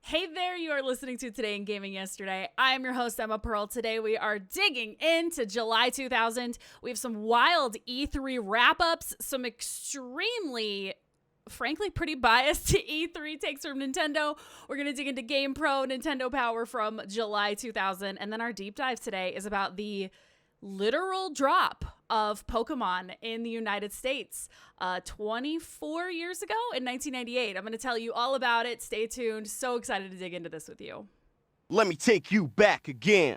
Hey there, you are listening to Today in Gaming Yesterday. I am your host, Emma Pearl. Today we are digging into July 2000. We have some wild E3 wrap-ups, some extremely, frankly, pretty biased E3 takes from Nintendo. We're going to dig into GamePro, Nintendo Power from July 2000. And then our deep dive today is about the literal drop of Pokemon in the United States 24 years ago in 1998. I'm going to tell you all about it. Stay tuned. So excited to dig into this with you. Let me take you back again.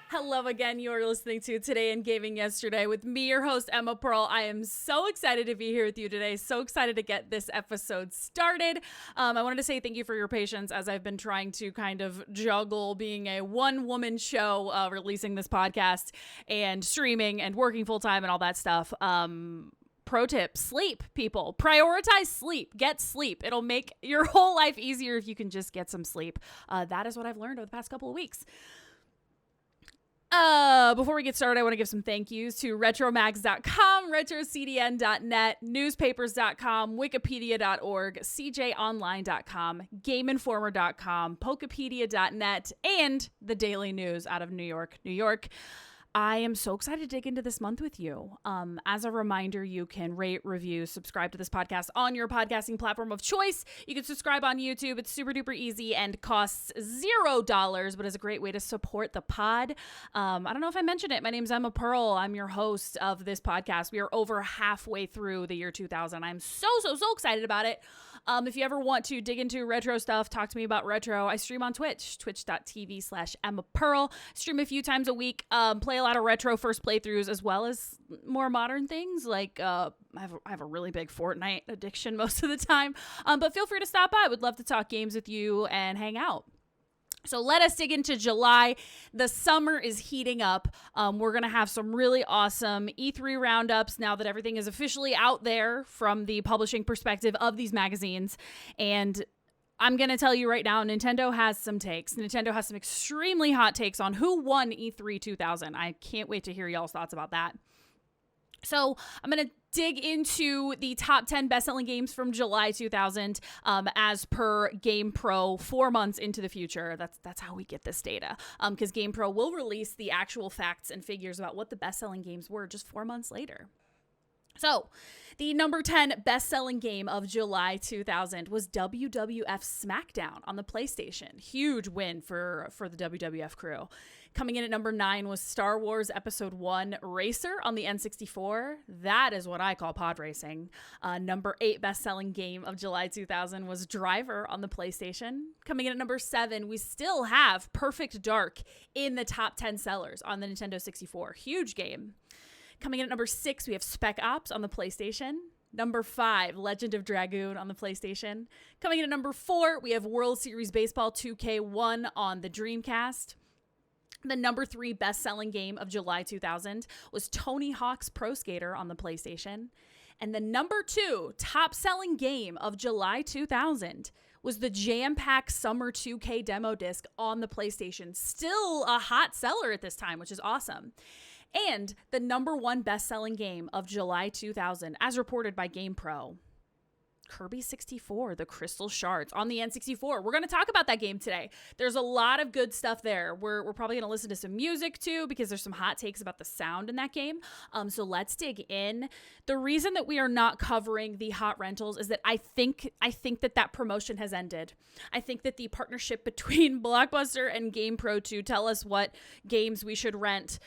Hello again, you are listening to Today in Gaming Yesterday with me, your host, Emma Pearl. I am so excited to be here with you today. So excited to get this episode started. I wanted to say thank you for your patience as I've been trying to kind of juggle being a one-woman show, releasing this podcast and streaming and working full-time and all that stuff. Pro tip, sleep, people. Prioritize sleep. Get sleep. It'll make your whole life easier if you can just get some sleep. That is what I've learned over the past couple of weeks. Before we get started, I want to give some thank yous to retromags.com, retrocdn.net, newspapers.com, wikipedia.org, cjonline.com, gameinformer.com, pokepedia.net, and the Daily News out of New York, New York. I am so excited to dig into this month with you. As a reminder, you can rate, review, subscribe to this podcast on your podcasting platform of choice. You can subscribe on YouTube. It's super duper easy and costs $0, but is a great way to support the pod. I don't know if I mentioned it. My name's Emma Pearl. I'm your host of this podcast. We are over halfway through the year 2000. I'm so excited about it. If you ever want to dig into retro stuff, talk to me about retro. I stream on Twitch, twitch.tv/Emma Pearl. Stream a few times a week. Play a lot of retro first playthroughs as well as more modern things. Like I have a really big Fortnite addiction most of the time. But feel free to stop by. I would love to talk games with you and hang out. So let us dig into July. The summer is heating up. We're going to have some really awesome E3 roundups now that everything is officially out there from the publishing perspective of these magazines. And I'm going to tell you right now, Nintendo has some takes. Nintendo has some extremely hot takes on who won E3 2000. I can't wait to hear y'all's thoughts about that. So I'm going to dig into the top 10 best-selling games from July 2000 as per GamePro 4 months into the future. That's how we get this data, because GamePro will release the actual facts and figures about what the best-selling games were just 4 months later. So, the number 10 best-selling game of July 2000 was WWF SmackDown on the PlayStation. Huge win for the WWF crew. Coming in at number 9 was Star Wars Episode 1 Racer on the N64. That is what I call pod racing. Number 8 best-selling game of July 2000 was Driver on the PlayStation. Coming in at number 7, we still have Perfect Dark in the top 10 sellers on the Nintendo 64. Huge game. Coming in at number 6, we have Spec Ops on the PlayStation. Number 5, Legend of Dragoon on the PlayStation. Coming in at number 4, we have World Series Baseball 2K1 on the Dreamcast. The number 3 best-selling game of July 2000 was Tony Hawk's Pro Skater on the PlayStation. And the number 2 top-selling game of July 2000 was the Jam-Pack Summer 2K demo disc on the PlayStation. Still a hot seller at this time, which is awesome. And the number 1 best-selling game of July 2000, as reported by GamePro, Kirby 64, the Crystal Shards on the N64. We're going to talk about that game today. There's a lot of good stuff there. We're probably going to listen to some music too, because there's some hot takes about the sound in that game. So let's dig in. The reason that we are not covering the hot rentals is that I think that promotion has ended. I think that the partnership between Blockbuster and GamePro to tell us what games we should rent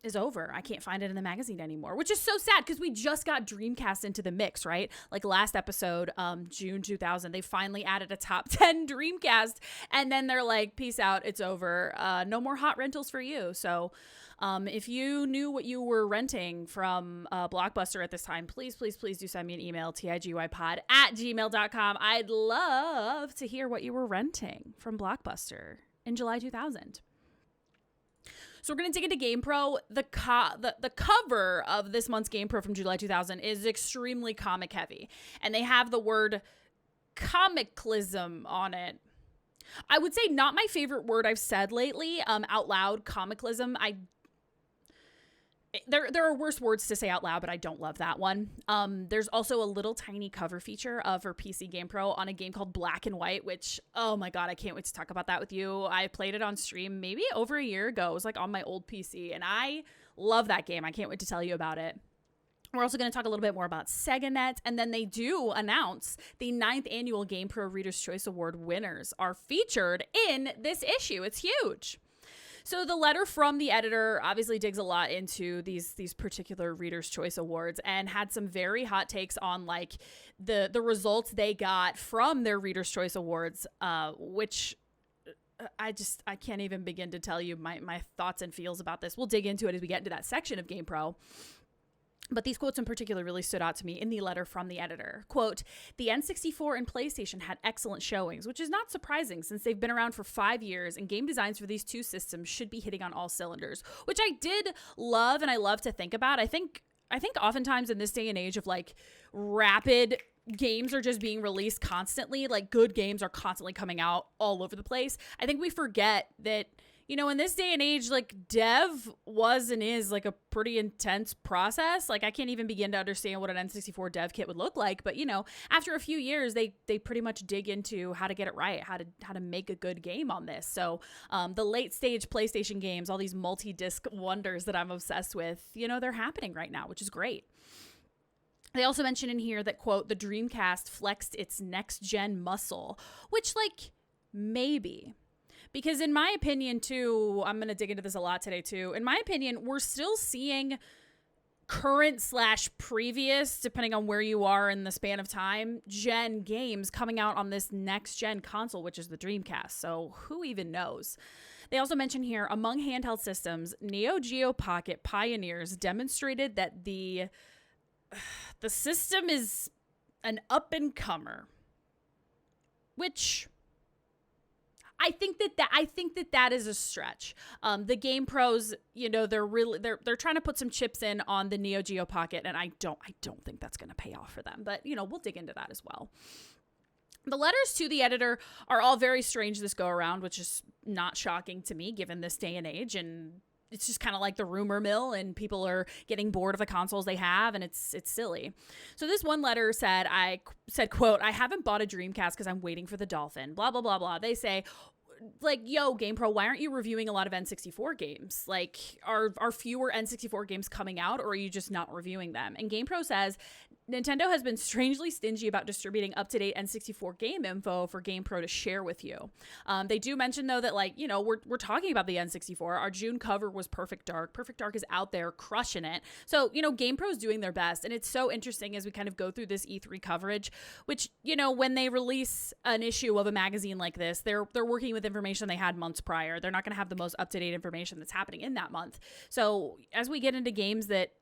is over. I can't find it in the magazine anymore, which is so sad because we just got Dreamcast into the mix, right? Like last episode, June 2000, they finally added a top 10 Dreamcast, and then they're like, peace out, it's over. No more hot rentals for you. So if you knew what you were renting from Blockbuster at this time, please do send me an email, tiguypod@gmail.com. I'd love to hear what you were renting from Blockbuster in July 2000. So we're going to dig into GamePro. The cover of this month's GamePro from July 2000 is extremely comic heavy. And they have the word comicalism on it. I would say not my favorite word I've said lately out loud, comicalism. There are worse words to say out loud, but I don't love that one. There's also a little tiny cover feature for PC GamePro on a game called Black and White, which, oh my God, I can't wait to talk about that with you. I played it on stream maybe over a year ago. It was like on my old PC, and I love that game. I can't wait to tell you about it. We're also going to talk a little bit more about SegaNet, and then they do announce the 9th annual GamePro Reader's Choice Award winners are featured in this issue. It's huge. So the letter from the editor obviously digs a lot into these particular Reader's Choice Awards and had some very hot takes on like the results they got from their Reader's Choice Awards, which I can't even begin to tell you my thoughts and feels about this. We'll dig into it as we get into that section of GamePro. But these quotes in particular really stood out to me in the letter from the editor. Quote, the N64 and PlayStation had excellent showings, which is not surprising since they've been around for 5 years and game designs for these two systems should be hitting on all cylinders, which I did love and I love to think about. I think oftentimes in this day and age of like rapid games are just being released constantly, like good games are constantly coming out all over the place. I think we forget that, you know, in this day and age, like dev was and is like a pretty intense process. Like I can't even begin to understand what an N64 dev kit would look like. But, you know, after a few years, they pretty much dig into how to get it right, how to make a good game on this. So the late stage PlayStation games, all these multi-disc wonders that I'm obsessed with, you know, they're happening right now, which is great. They also mention in here that, quote, the Dreamcast flexed its next-gen muscle, which, like, maybe. Because in my opinion, too, I'm going to dig into this a lot today, too. In my opinion, we're still seeing current/previous, depending on where you are in the span of time, gen games coming out on this next-gen console, which is the Dreamcast. So who even knows? They also mention here, among handheld systems, Neo Geo Pocket pioneers demonstrated that the system is an up-and-comer, which I think that is a stretch. The Game Pros, you know, they're trying to put some chips in on the Neo Geo Pocket, and I don't think that's going to pay off for them. But you know, we'll dig into that as well. The letters to the editor are all very strange this go around, which is not shocking to me given this day and age, and it's just kind of like the rumor mill and people are getting bored of the consoles they have and it's silly. So this one letter said, quote, I haven't bought a Dreamcast because I'm waiting for the Dolphin, blah, blah, blah, blah. They say, like, yo, GamePro, why aren't you reviewing a lot of N64 games? Like, are fewer N64 games coming out, or are you just not reviewing them? And GamePro says, Nintendo has been strangely stingy about distributing up-to-date N64 game info for GamePro to share with you. They do mention, though, that, like, you know, we're talking about the N64. Our June cover was Perfect Dark. Perfect Dark is out there crushing it. So, you know, GamePro's doing their best. And it's so interesting as we kind of go through this E3 coverage, which, you know, when they release an issue of a magazine like this, they're working with information they had months prior. They're not going to have the most up-to-date information that's happening in that month. So as we get into games that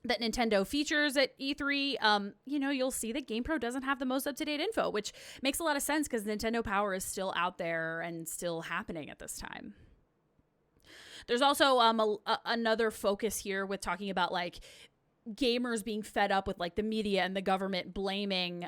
Nintendo features at E3, you know, you'll see that GamePro doesn't have the most up-to-date info, which makes a lot of sense because Nintendo Power is still out there and still happening at this time. There's also another focus here with talking about, like, gamers being fed up with, like, the media and the government blaming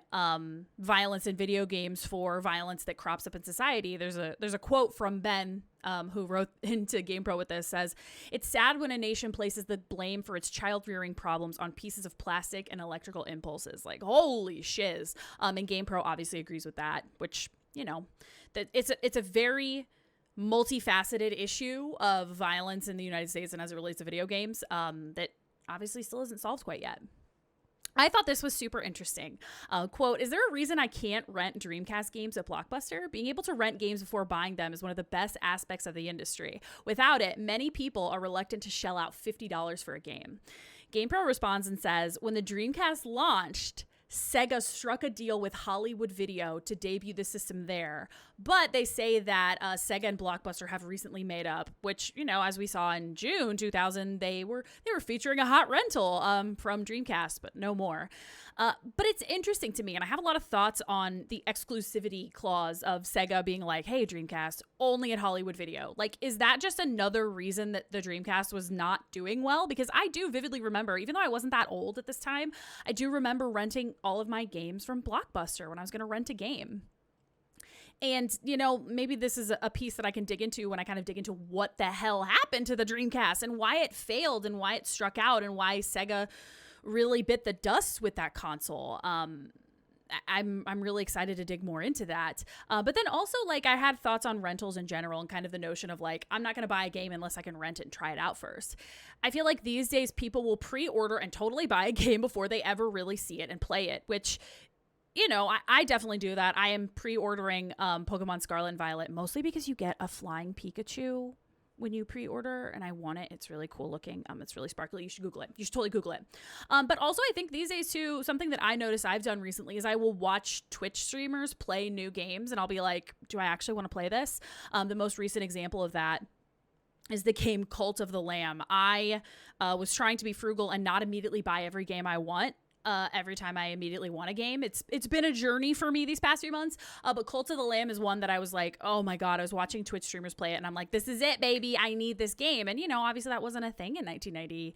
violence in video games for violence that crops up in society. There's a quote from Ben, who wrote into GamePro with this, says, it's sad when a nation places the blame for its child rearing problems on pieces of plastic and electrical impulses. Like, holy shiz. And GamePro obviously agrees with that, which, you know, that it's a very multifaceted issue of violence in the United States and as it relates to video games, that obviously still isn't solved quite yet. I thought this was super interesting. Quote, is there a reason I can't rent Dreamcast games at Blockbuster? Being able to rent games before buying them is one of the best aspects of the industry. Without it, many people are reluctant to shell out $50 for a game. GamePro responds and says, when the Dreamcast launched, Sega struck a deal with Hollywood Video to debut the system there. But they say that Sega and Blockbuster have recently made up, which, you know, as we saw in June 2000, they were featuring a hot rental from Dreamcast, but no more. But it's interesting to me, and I have a lot of thoughts on the exclusivity clause of Sega being like, hey, Dreamcast, only at Hollywood Video. Like, is that just another reason that the Dreamcast was not doing well? Because I do vividly remember, even though I wasn't that old at this time, I do remember renting all of my games from Blockbuster when I was going to rent a game. And, you know, maybe this is a piece that I can dig into when I kind of dig into what the hell happened to the Dreamcast and why it failed and why it struck out and why Sega really bit the dust with that console. I'm really excited to dig more into that. But then also, like, I had thoughts on rentals in general and kind of the notion of, like, I'm not going to buy a game unless I can rent it and try it out first. I feel like these days people will pre-order and totally buy a game before they ever really see it and play it, which, you know, I definitely do that. I am pre-ordering Pokemon Scarlet and Violet mostly because you get a flying Pikachu when you pre-order, and I want it. It's really cool looking. It's really sparkly. You should Google it. You should totally Google it. But also, I think these days too, something that I notice I've done recently is I will watch Twitch streamers play new games, and I'll be like, do I actually want to play this? The most recent example of that is the game Cult of the Lamb. I was trying to be frugal and not immediately buy every game I want. Every time I immediately want a game. It's been a journey for me these past few months, but Cult of the Lamb is one that I was like, oh my god, I was watching Twitch streamers play it, and I'm like, this is it, baby, I need this game. And, you know, obviously that wasn't a thing in 1990.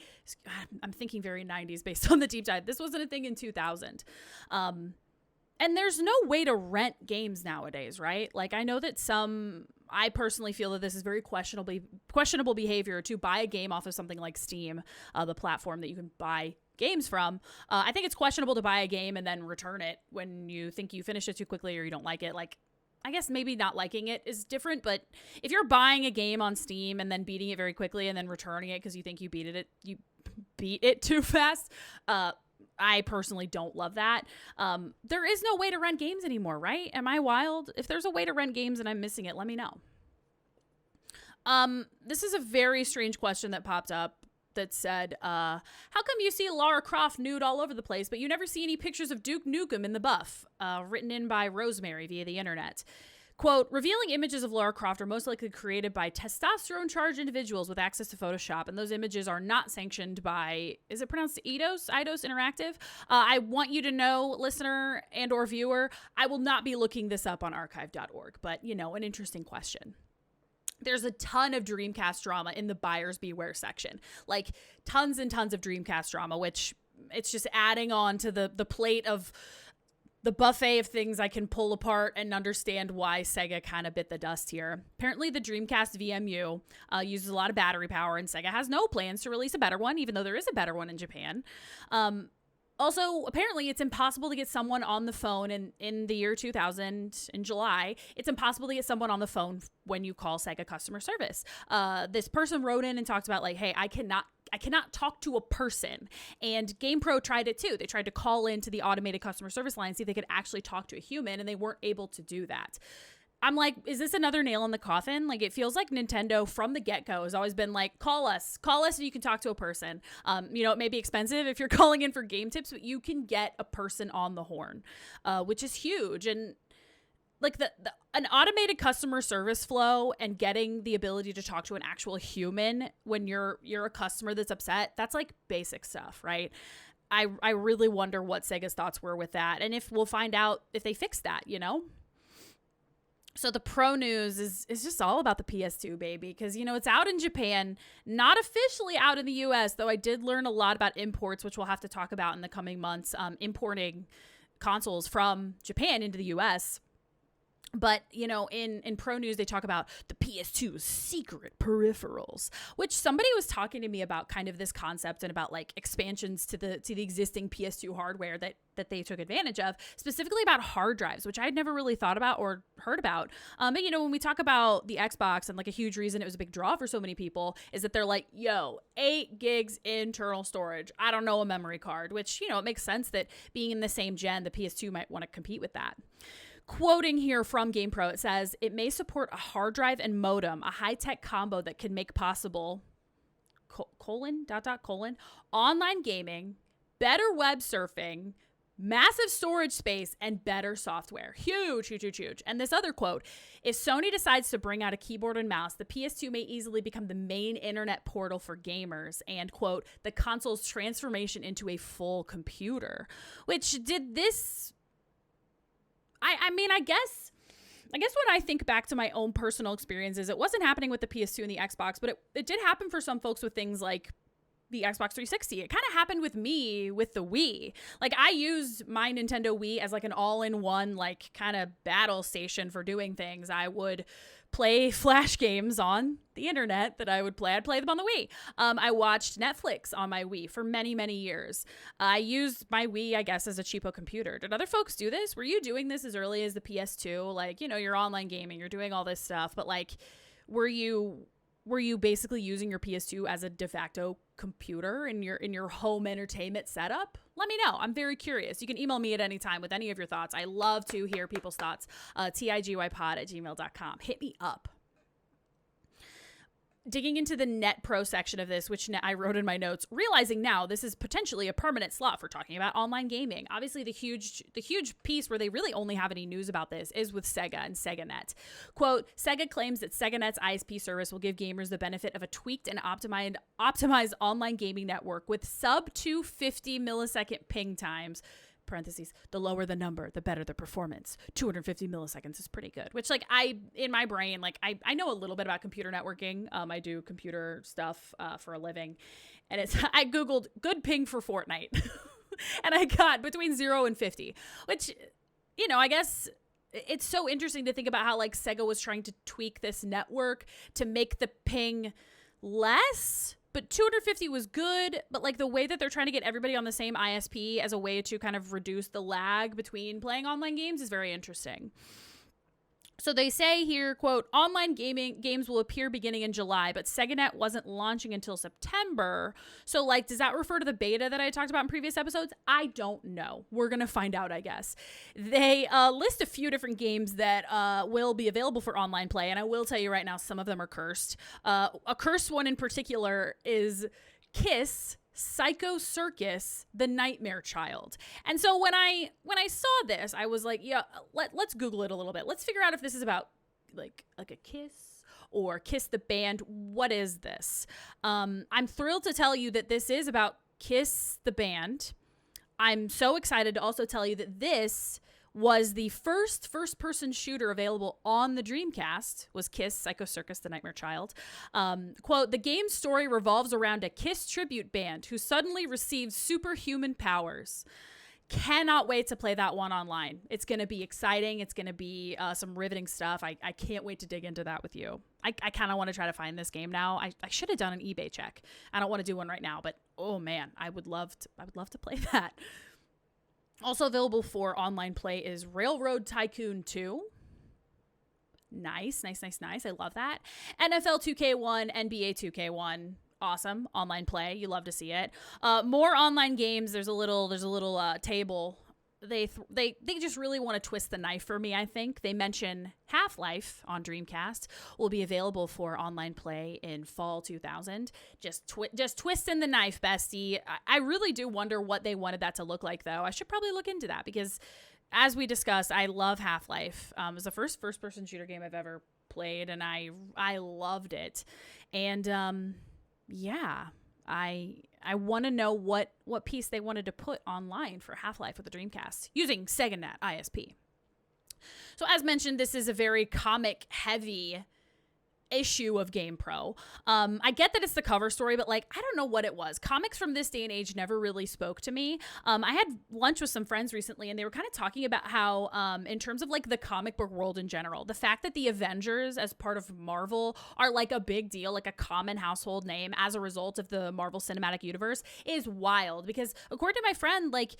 I'm thinking very 90s based on the deep dive. This wasn't a thing in 2000. And there's no way to rent games nowadays, right? Like, I know that I personally feel that this is very questionable behavior to buy a game off of something like Steam, the platform that you can buy games from. I think it's questionable to buy a game and then return it when you think you finished it too quickly or you don't like it. Like, I guess maybe not liking it is different, but if you're buying a game on Steam and then beating it very quickly and then returning it because you think you beat it too fast, I personally don't love that. There is no way to rent games anymore, right? Am I wild? If there's a way to rent games and I'm missing it, let me know. This is a very strange question that popped up that said, how come you see Lara Croft nude all over the place, but you never see any pictures of Duke Nukem in the buff? Written in by Rosemary via the internet. Quote, revealing images of Lara Croft are most likely created by testosterone-charged individuals with access to Photoshop, and those images are not sanctioned by, is it pronounced Eidos Interactive? I want you to know, listener and or viewer, I will not be looking this up on archive.org, but, you know, an interesting question. There's a ton of Dreamcast drama in the buyers beware section, like tons and tons of Dreamcast drama, which it's just adding on to the plate of the buffet of things I can pull apart and understand why Sega kind of bit the dust here. Apparently the Dreamcast VMU uses a lot of battery power, and Sega has no plans to release a better one, even though there is a better one in Japan. Also, apparently, it's impossible to get someone on the phone in the year 2000, in July. It's impossible to get someone on the phone when you call Sega customer service. This person wrote in and talked about, like, hey, I cannot talk to a person. And GamePro tried it too. They tried to call into the automated customer service line and see if they could actually talk to a human, and they weren't able to do that. I'm like, is this another nail in the coffin? Like, it feels like Nintendo from the get-go has always been like, call us and you can talk to a person. You know, it may be expensive if you're calling in for game tips, but you can get a person on the horn, which is huge. And like an automated customer service flow and getting the ability to talk to an actual human when you're a customer that's upset, that's like basic stuff, right? I really wonder what Sega's thoughts were with that, and if we'll find out if they fixed that, you know? So the pro news is just all about the PS2, baby, because, you know, it's out in Japan, not officially out in the US, though I did learn a lot about imports, which we'll have to talk about in the coming months, importing consoles from Japan into the US. But, you know, in pro news, they talk about the PS2's secret peripherals, which somebody was talking to me about kind of this concept and about like expansions to the existing PS2 hardware that they took advantage of, specifically about hard drives, which I had never really thought about or heard about. But, you know, when we talk about the Xbox, and like a huge reason it was a big draw for so many people is that they're like, yo, 8 gigs internal storage. I don't know, a memory card, which, you know, it makes sense that being in the same gen, the PS2 might want to compete with that. Quoting here from GamePro, it says, it may support a hard drive and modem, a high-tech combo that can make possible, ::, online gaming, better web surfing, massive storage space, and better software. Huge, huge, huge, huge. And this other quote, if Sony decides to bring out a keyboard and mouse, the PS2 may easily become the main internet portal for gamers, and quote, the console's transformation into a full computer. Which did this... I mean, I guess when I think back to my own personal experiences, it wasn't happening with the PS2 and the Xbox, but it did happen for some folks with things like the Xbox 360. It kind of happened with me with the Wii. Like, I used my Nintendo Wii as like an all-in-one, like, kind of battle station for doing things. I would play Flash games on the internet that I would play. I'd play them on the Wii. I watched Netflix on my Wii for many, many years. I used my Wii, I guess, as a cheapo computer. Did other folks do this? Were you doing this as early as the PS2? Like, you know, you're online gaming, you're doing all this stuff, but like, were you basically using your PS2 as a de facto computer in your home entertainment setup? Let me know. I'm very curious. You can email me at any time with any of your thoughts. I love to hear people's thoughts. tigypod@gmail.com. Hit me up. Digging into the Net Pro section of this, which I wrote in my notes, realizing now this is potentially a permanent slot for talking about online gaming. Obviously, the huge piece where they really only have any news about this is with Sega and SegaNet. Quote, Sega claims that SegaNet's ISP service will give gamers the benefit of a tweaked and optimized online gaming network with sub 250 millisecond ping times. Parentheses, the lower the number, the better the performance. 250 milliseconds is pretty good, which, like, in my brain, like, I know a little bit about computer networking. I do computer stuff for a living, and I Googled good ping for Fortnite and I got between 0 and 50, which, you know, I guess it's so interesting to think about how, like, Sega was trying to tweak this network to make the ping less. But 250 was good, but like the way that they're trying to get everybody on the same ISP as a way to kind of reduce the lag between playing online games is very interesting. So they say here, quote, online games will appear beginning in July, but SegaNet wasn't launching until September. So, like, does that refer to the beta that I talked about in previous episodes? I don't know. We're going to find out, I guess. They list a few different games that will be available for online play, and I will tell you right now, some of them are cursed. A cursed one in particular is Kiss Psycho Circus, The Nightmare Child. And so when I saw this, I was like, yeah, let's Google it a little bit. Let's figure out if this is about like a Kiss or Kiss the band. What is this? I'm thrilled to tell you that this is about Kiss the band. I'm so excited to also tell you that this was the first-person shooter available on the Dreamcast, was Kiss Psycho Circus, The Nightmare Child. Quote, the game's story revolves around a Kiss tribute band who suddenly receives superhuman powers. Cannot wait to play that one online. It's going to be exciting. It's going to be some riveting stuff. I can't wait to dig into that with you. I kind of want to try to find this game now. I should have done an eBay check. I don't want to do one right now, but oh man, I would love to play that. Also available for online play is Railroad Tycoon 2. Nice. I love that. NFL 2K1, NBA 2K1. Awesome. Online play. You love to see it. More online games. There's a little table. They just really want to twist the knife for me, I think. They mention Half-Life on Dreamcast will be available for online play in fall 2000. Just twisting the knife, bestie. I really do wonder what they wanted that to look like, though. I should probably look into that because, as we discussed, I love Half-Life. It was the first-person shooter game I've ever played, and I loved it. And, yeah, I want to know what piece they wanted to put online for Half-Life with the Dreamcast using SegaNet ISP. So as mentioned, this is a very comic-heavy issue of GamePro. I get that it's the cover story, but like, I don't know what it was. Comics from this day and age never really spoke to me. I had lunch with some friends recently and they were kind of talking about how, in terms of like the comic book world in general, the fact that the Avengers as part of Marvel are like a big deal, like a common household name as a result of the Marvel Cinematic Universe is wild because according to my friend, like,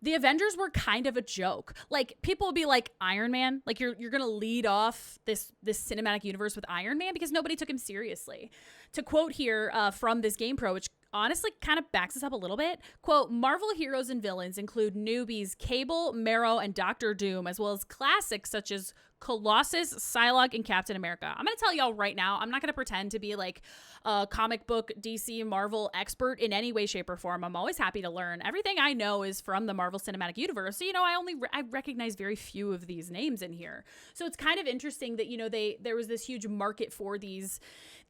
the Avengers were kind of a joke. Like, people would be like, Iron Man? Like, you're going to lead off this cinematic universe with Iron Man? Because nobody took him seriously. To quote here from this GamePro, which honestly kind of backs us up a little bit, quote, Marvel heroes and villains include newbies Cable, Marrow, and Doctor Doom, as well as classics such as Colossus, Psylocke, and Captain America. I'm going to tell y'all right now, I'm not going to pretend to be like a comic book DC Marvel expert in any way, shape, or form. I'm always happy to learn. Everything I know is from the Marvel Cinematic Universe. So, I recognize very few of these names in here. So it's kind of interesting that, there was this huge market for these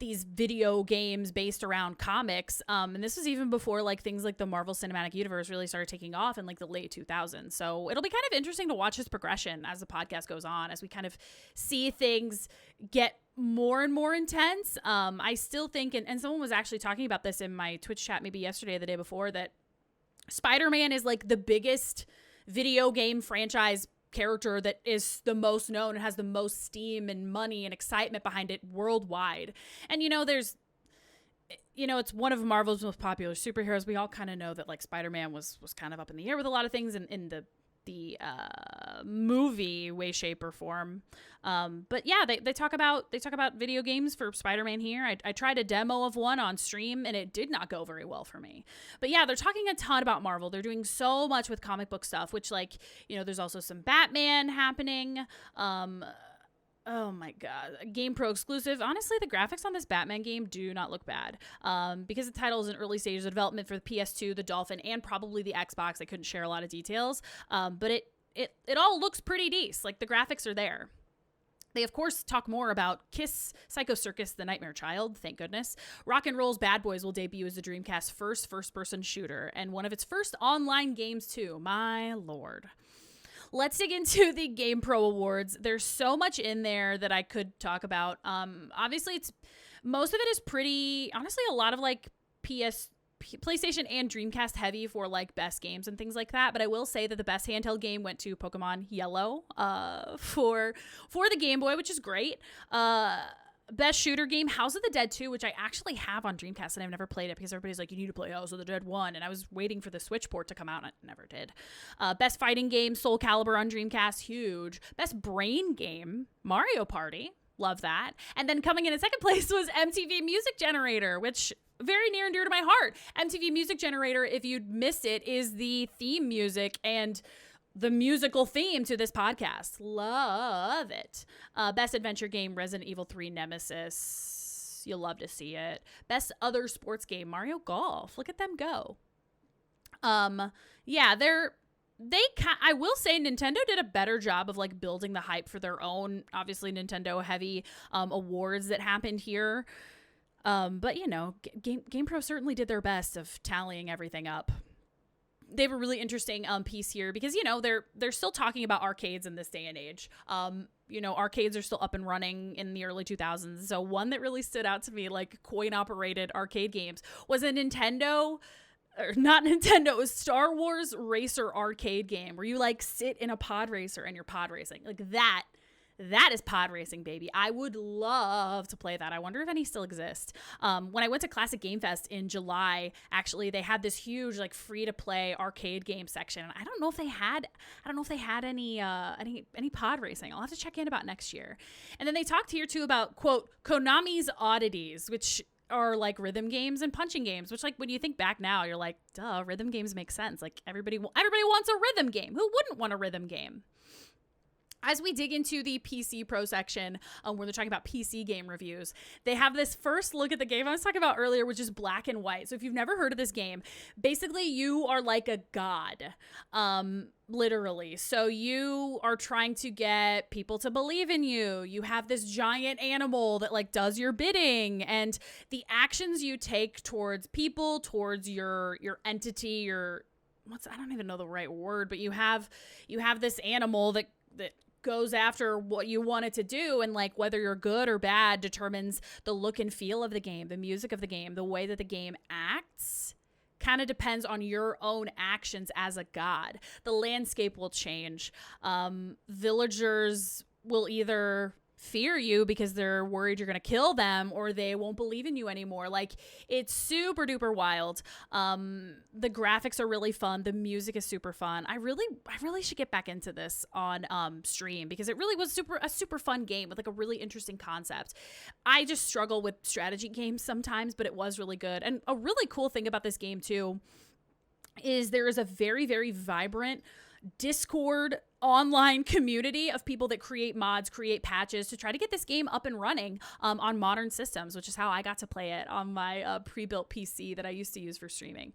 video games based around comics. And this was even before like things like the Marvel Cinematic Universe really started taking off in like the late 2000s. So it'll be kind of interesting to watch this progression as the podcast goes on, as we kind of see things get more and more intense. I still think, and someone was actually talking about this in my Twitch chat maybe yesterday or the day before, that Spider-Man is like the biggest video game franchise character that is the most known and has the most steam and money and excitement behind it worldwide. And it's one of Marvel's most popular superheroes. We all kind of know that like Spider-Man was kind of up in the air with a lot of things in the movie way, shape, or form. But yeah, they talk about video games for Spider-Man here. I tried a demo of one on stream and it did not go very well for me. But yeah, they're talking a ton about Marvel. They're doing so much with comic book stuff, which there's also some Batman happening. Oh my God. GamePro exclusive. Honestly, the graphics on this Batman game do not look bad. Because the title is in early stages of development for the PS2, the Dolphin, and probably the Xbox. I couldn't share a lot of details. But it all looks pretty decent. Like the graphics are there. They, of course, talk more about Kiss, Psycho Circus, The Nightmare Child, thank goodness. Rock and Roll's Bad Boys will debut as the Dreamcast's first-person shooter, and one of its first online games, too. My lord. Let's dig into the GamePro Awards. There's so much in there that I could talk about. Obviously, most of it is pretty, honestly, a lot of like PlayStation and Dreamcast heavy for like best games and things like that. But I will say that the best handheld game went to Pokemon Yellow for the Game Boy, which is great. Best shooter game, House of the Dead 2, which I actually have on Dreamcast and I've never played it because everybody's like, you need to play House of the Dead 1. And I was waiting for the Switch port to come out and it never did. Best fighting game, Soul Calibur on Dreamcast, huge. Best brain game, Mario Party, love that. And then coming in second place was MTV Music Generator, which very near and dear to my heart. MTV Music Generator, if you'd missed it, is the theme music and the musical theme to this podcast. Love it. Best adventure game, Resident Evil 3 Nemesis. You'll love to see it. Best other sports game, Mario Golf. Look at them go. Yeah, I will say Nintendo did a better job of like building the hype for their own, obviously Nintendo heavy awards that happened here. But GamePro certainly did their best of tallying everything up. They have a really interesting piece here because, they're still talking about arcades in this day and age. Arcades are still up and running in the early 2000s. So one that really stood out to me, like coin-operated arcade games, was a Nintendo, or not Nintendo, it was Star Wars Racer arcade game where you like sit in a pod racer and you're pod racing. Like that is pod racing, baby. I would love to play that. I wonder if any still exist. When I went to Classic Game Fest in July, actually, they had this huge, like, free-to-play arcade game section. I don't know if they had any pod racing. I'll have to check in about next year. And then they talked here too about, quote, Konami's oddities, which are like rhythm games and punching games, which, like, when you think back now, you're like, duh, rhythm games make sense. Like, everybody wants a rhythm game. Who wouldn't want a rhythm game? As we dig into the PC Pro section, where they're talking about PC game reviews, they have this first look at the game I was talking about earlier, which is Black and White. So if you've never heard of this game, basically you are like a god, literally. So you are trying to get people to believe in you. You have this giant animal that like does your bidding, and the actions you take towards people, towards your entity, I don't even know the right word, but you have this animal that goes after what you want it to do, and like whether you're good or bad determines the look and feel of the game, the music of the game, the way that the game acts kind of depends on your own actions as a god. The landscape will change. Villagers will either fear you because they're worried you're going to kill them or they won't believe in you anymore. Like, it's super duper wild. The graphics are really fun. The music is super fun. I really should get back into this on stream because it really was a super fun game with like a really interesting concept. I just struggle with strategy games sometimes, but it was really good. And a really cool thing about this game too is there is a very, very vibrant Discord online community of people that create mods, create patches to try to get this game up and running on modern systems, which is how I got to play it on my pre-built PC that I used to use for streaming.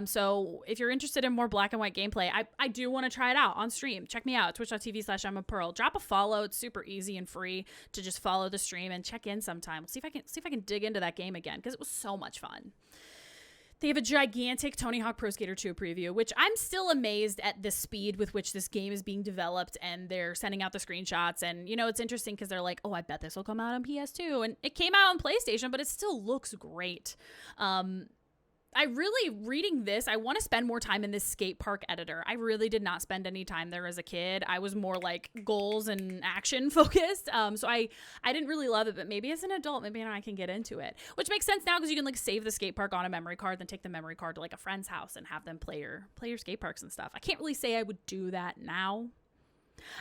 So if you're interested in more black and white gameplay, I do want to try it out on stream. Check me out, twitch.tv/I'mAPearl. Drop a follow. It's super easy and free to just follow the stream and check in sometime. See if I can dig into that game again because it was so much fun. They have a gigantic Tony Hawk Pro Skater 2 preview, which I'm still amazed at the speed with which this game is being developed, and they're sending out the screenshots. And, you know, it's interesting because they're like, oh, I bet this will come out on PS2. And it came out on PlayStation, but it still looks great. Reading this, I want to spend more time in this skate park editor. I really did not spend any time there as a kid. I was more like goals and action focused. So I didn't really love it, but maybe as an adult, maybe I can get into it, which makes sense now because you can like save the skate park on a memory card, then take the memory card to like a friend's house and have them play your skate parks and stuff. I can't really say I would do that now.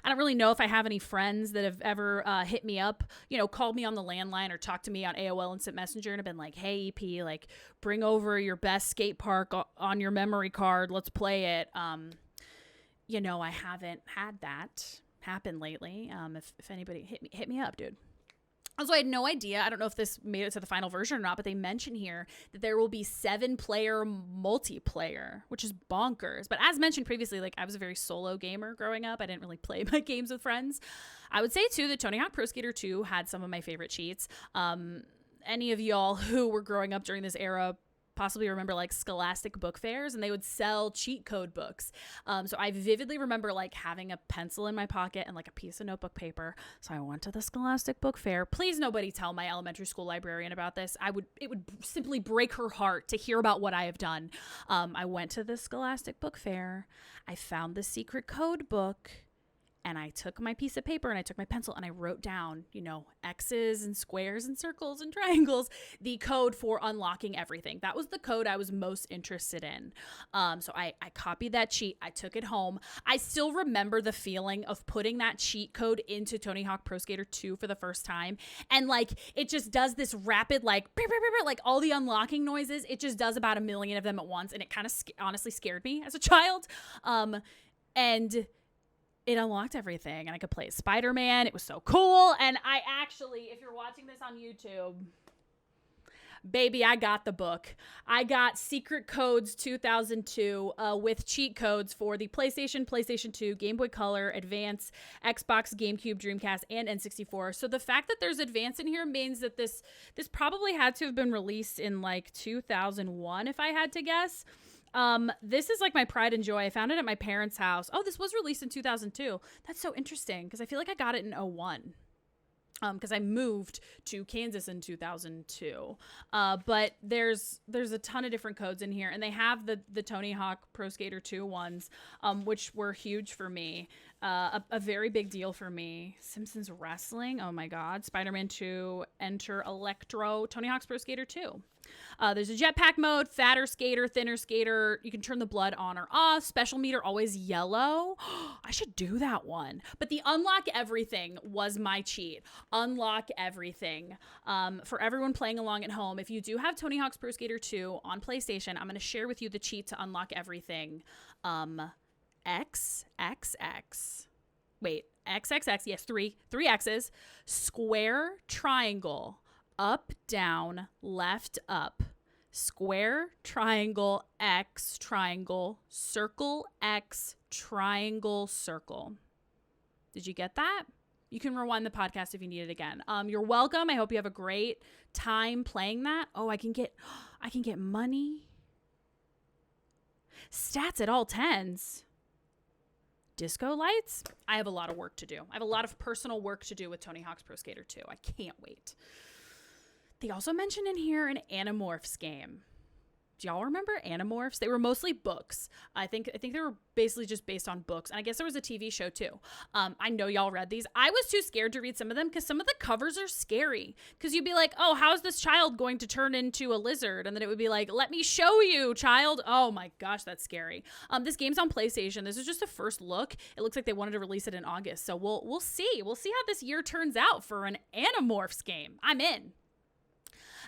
I don't really know if I have any friends that have ever hit me up, you know, called me on the landline or talked to me on AOL Instant Messenger and have been like, hey, EP, like, bring over your best skate park on your memory card. Let's play it. You know, I haven't had that happen lately. If anybody hit me up, dude. Also, I had no idea. I don't know if this made it to the final version or not, but they mention here that there will be 7-player multiplayer, which is bonkers. But as mentioned previously, like I was a very solo gamer growing up. I didn't really play my games with friends. I would say, too, that Tony Hawk Pro Skater 2 had some of my favorite cheats. Any of y'all who were growing up during this era possibly remember like Scholastic book fairs, and they would sell cheat code books. So I vividly remember like having a pencil in my pocket and like a piece of notebook paper. So I went to the Scholastic book fair. Please nobody tell my elementary school librarian about this. It would simply break her heart to hear about what I have done. I went to the Scholastic book fair. I found the secret code book. And I took my piece of paper and I took my pencil and I wrote down, you know, X's and squares and circles and triangles, the code for unlocking everything. That was the code I was most interested in. So I copied that cheat. I took it home. I still remember the feeling of putting that cheat code into Tony Hawk Pro Skater 2 for the first time. And like, it just does this rapid, like all the unlocking noises. It just does about 1 million of them at once. And it kind of honestly scared me as a child. And it unlocked everything, and I could play as Spider-Man. It was so cool. And I actually, if you're watching this on YouTube, baby, I got the book. I got Secret Codes 2002 with cheat codes for the PlayStation, PlayStation 2, Game Boy Color, Advance, Xbox, GameCube, Dreamcast, and N64. So the fact that there's Advance in here means that this probably had to have been released in like 2001, if I had to guess. This is like my pride and joy. I found it at my parents' house. Oh, this was released in 2002. That's so interesting because I feel like I got it in 01. Because I moved to Kansas in 2002. But there's a ton of different codes in here, and they have the Tony Hawk Pro Skater 2 ones, which were huge for me. A very big deal for me. Simpsons Wrestling. Oh my God. Spider-Man 2, Enter Electro, Tony Hawk's Pro Skater 2. There's a jetpack mode, fatter skater, thinner skater. You can turn the blood on or off. Special meter always yellow. I should do that one. But the unlock everything was my cheat. Unlock everything. For everyone playing along at home, if you do have Tony Hawk's Pro Skater 2 on PlayStation, I'm going to share with you the cheat to unlock everything. XXX. Wait, XXX. Yes, three X's. Square, triangle. Up, down, left, up, square, triangle, X, triangle, circle, X, triangle, circle. Did you get that? You can rewind the podcast if you need it again. You're welcome. I hope you have a great time playing that. Oh, I can get money. Stats at all 10s. Disco lights. I have a lot of work to do. I have a lot of personal work to do with Tony Hawk's Pro Skater 2. I can't wait. They also mentioned in here an Animorphs game. Do y'all remember Animorphs? They were mostly books. I think they were basically just based on books. And I guess there was a TV show too. I know y'all read these. I was too scared to read some of them because some of the covers are scary. Because you'd be like, oh, how's this child going to turn into a lizard? And then it would be like, let me show you, child. Oh my gosh, that's scary. This game's on PlayStation. This is just a first look. It looks like they wanted to release it in August. So we'll see. We'll see how this year turns out for an Animorphs game. I'm in.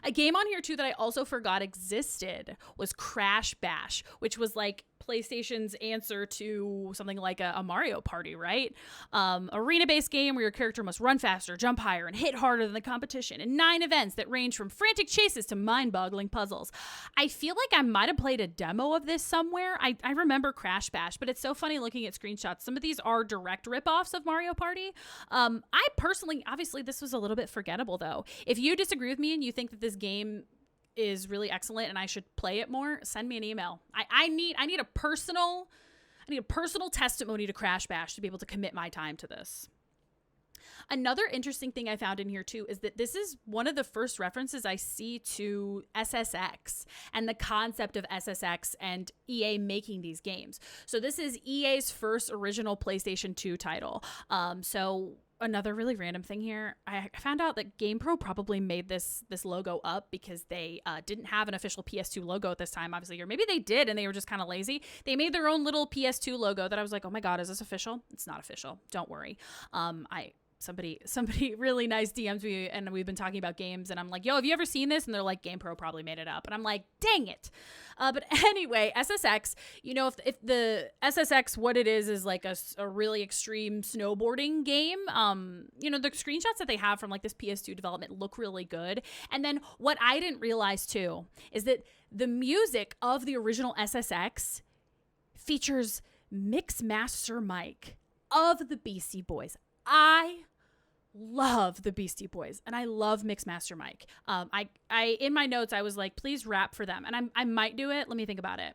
A game on here, too, that I also forgot existed was Crash Bash, which was like PlayStation's answer to something like a Mario Party, right? Arena-based game where your character must run faster, jump higher, and hit harder than the competition in 9 events that range from frantic chases to mind-boggling puzzles. I feel like I might have played a demo of this somewhere. I remember Crash Bash, but it's so funny looking at screenshots. Some of these are direct ripoffs of Mario Party. I personally, obviously, this was a little bit forgettable, though. If you disagree with me and you think that this game is really excellent and I should play it more, send me an email. I need a personal testimony to Crash Bash to be able to commit my time to this. Another interesting thing I found in here too is that this is one of the first references I see to SSX and the concept of SSX and EA making these games. So this is EA's first original PlayStation 2 title. So another really random thing here, I found out that GamePro probably made this logo up because they didn't have an official PS2 logo at this time, obviously, or maybe they did and they were just kind of lazy. They made their own little PS2 logo that I was like, oh my god, is this official? It's not official. Don't worry. Somebody really nice DMs me and we've been talking about games and I'm like, yo, have you ever seen this? And they're like, GamePro probably made it up. And I'm like, dang it. But anyway, SSX, if the SSX, what it is like a really extreme snowboarding game. The screenshots that they have from like this PS2 development look really good. And then what I didn't realize too is that the music of the original SSX features Mixmaster Mike of the Beastie Boys. I love the Beastie Boys and I love Mixmaster Mike. I in my notes I was like, please rap for them, and I might do it. Let me think about it.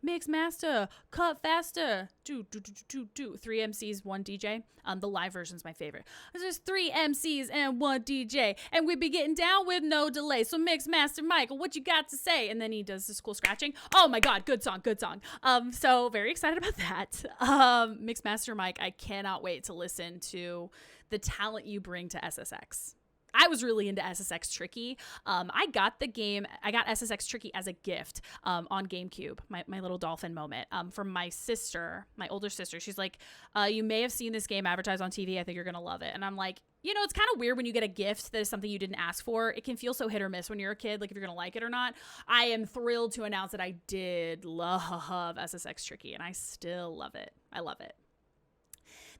Mixmaster, cut faster. Do. 3 MCs, 1 DJ. The live version's my favorite. There's 3 MCs and 1 DJ, and we be getting down with no delay. So Mixmaster Michael, what you got to say? And then he does this cool scratching. Oh my god, good song. So very excited about that. Mixmaster Mike, I cannot wait to listen to the talent you bring to SSX. I was really into SSX Tricky. I got SSX Tricky as a gift on GameCube, my little dolphin moment, from my sister, my older sister. She's like, you may have seen this game advertised on TV. I think you're going to love it. And I'm like, it's kind of weird when you get a gift that is something you didn't ask for. It can feel so hit or miss when you're a kid, like if you're going to like it or not. I am thrilled to announce that I did love SSX Tricky, and I still love it. I love it.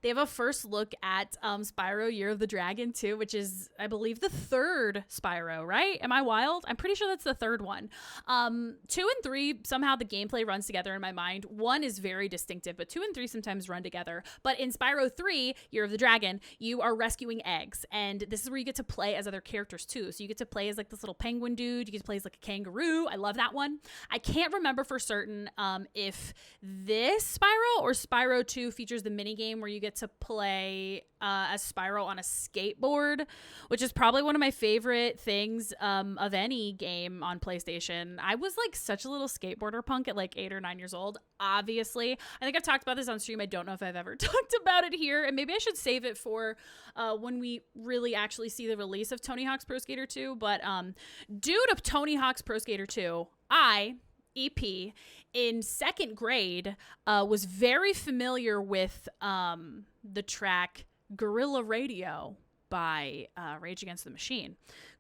They have a first look at Spyro Year of the Dragon too, which is, I believe, the 3rd Spyro, right? Am I wild? I'm pretty sure that's the 3rd one. 2 and 3, somehow the gameplay runs together in my mind. 1 is very distinctive, but 2 and 3 sometimes run together. But in Spyro 3, Year of the Dragon, you are rescuing eggs. And this is where you get to play as other characters too. So you get to play as like this little penguin dude. You get to play as like a kangaroo. I love that one. I can't remember for certain if this Spyro or Spyro 2 features the minigame where you get to play as Spyro on a skateboard, which is probably one of my favorite things of any game on PlayStation. I was like such a little skateboarder punk at like 8 or 9 years old, obviously. I think I've talked about this on stream. I don't know if I've ever talked about it here, and maybe I should save it for when we really actually see the release of Tony Hawk's Pro Skater 2. But due to Tony Hawk's Pro Skater 2, EP, in 2nd grade, was very familiar with the track Guerrilla Radio by Rage Against the Machine.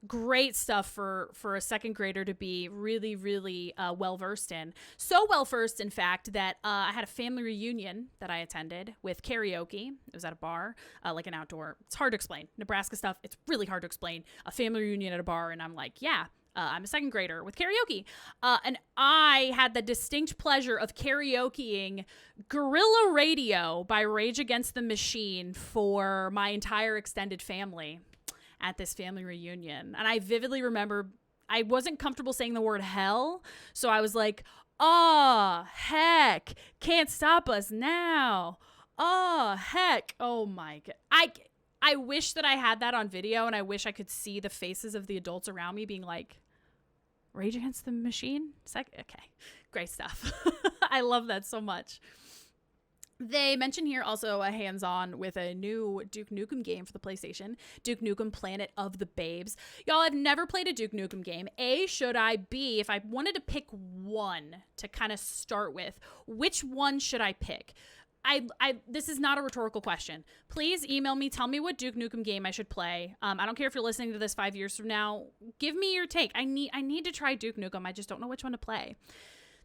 Great stuff for a 2nd grader to be really, really well-versed in. So well-versed, in fact, that I had a family reunion that I attended with karaoke. It was at a bar, like an outdoor. It's hard to explain. Nebraska stuff, it's really hard to explain. A family reunion at a bar, and I'm like, yeah. I'm a 2nd grader with karaoke. And I had the distinct pleasure of karaokeing Guerrilla Radio by Rage Against the Machine for my entire extended family at this family reunion. And I vividly remember I wasn't comfortable saying the word hell. So I was like, oh, heck, can't stop us now. Oh, heck. Oh, my God. I wish that I had that on video, and I wish I could see the faces of the adults around me being like, Rage Against the Machine? Okay, great stuff. I love that so much. They mention here also a hands-on with a new Duke Nukem game for the PlayStation, Duke Nukem Planet of the Babes. Y'all, I've never played a Duke Nukem game. A, should I? B, if I wanted to pick one to kind of start with, which one should I pick? This is not a rhetorical question. Please email me. Tell me what Duke Nukem game I should play. I don't care if you're listening to this 5 years from now. Give me your take. I need to try Duke Nukem. I just don't know which one to play.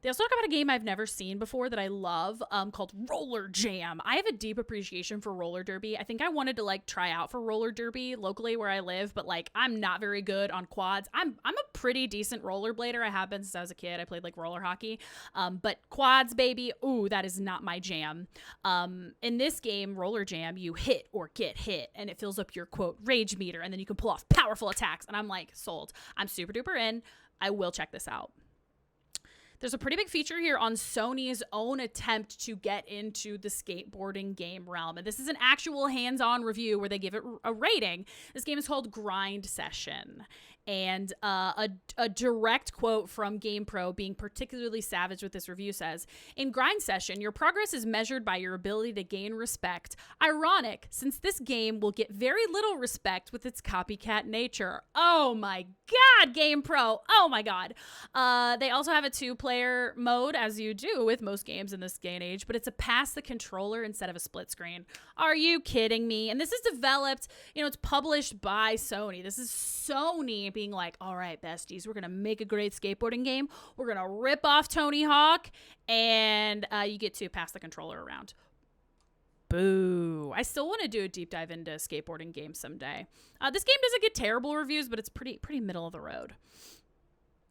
They also talk about a game I've never seen before that I love called Roller Jam. I have a deep appreciation for roller derby. I think I wanted to like try out for roller derby locally where I live, but like I'm not very good on quads. I'm a pretty decent rollerblader. I have been since I was a kid. I played like roller hockey. But quads, baby, ooh, that is not my jam. In this game, Roller Jam, you hit or get hit and it fills up your quote rage meter and then you can pull off powerful attacks. And I'm like, sold. I'm super duper in. I will check this out. There's a pretty big feature here on Sony's own attempt to get into the skateboarding game realm. And this is an actual hands-on review where they give it a rating. This game is called Grind Session. And a direct quote from GamePro, being particularly savage with this review, says, "In Grind Session, your progress is measured by your ability to gain respect. Ironic, since this game will get very little respect with its copycat nature." Oh my God, GamePro. Oh my God. They also have a 2-player mode, as you do with most games in this day and age, but it's a pass the controller instead of a split screen. Are you kidding me? And this is developed, it's published by Sony. This is Sony being like, all right, besties, we're going to make a great skateboarding game. We're going to rip off Tony Hawk, and you get to pass the controller around. Boo. I still want to do a deep dive into skateboarding games someday. This game doesn't get terrible reviews, but it's pretty middle of the road.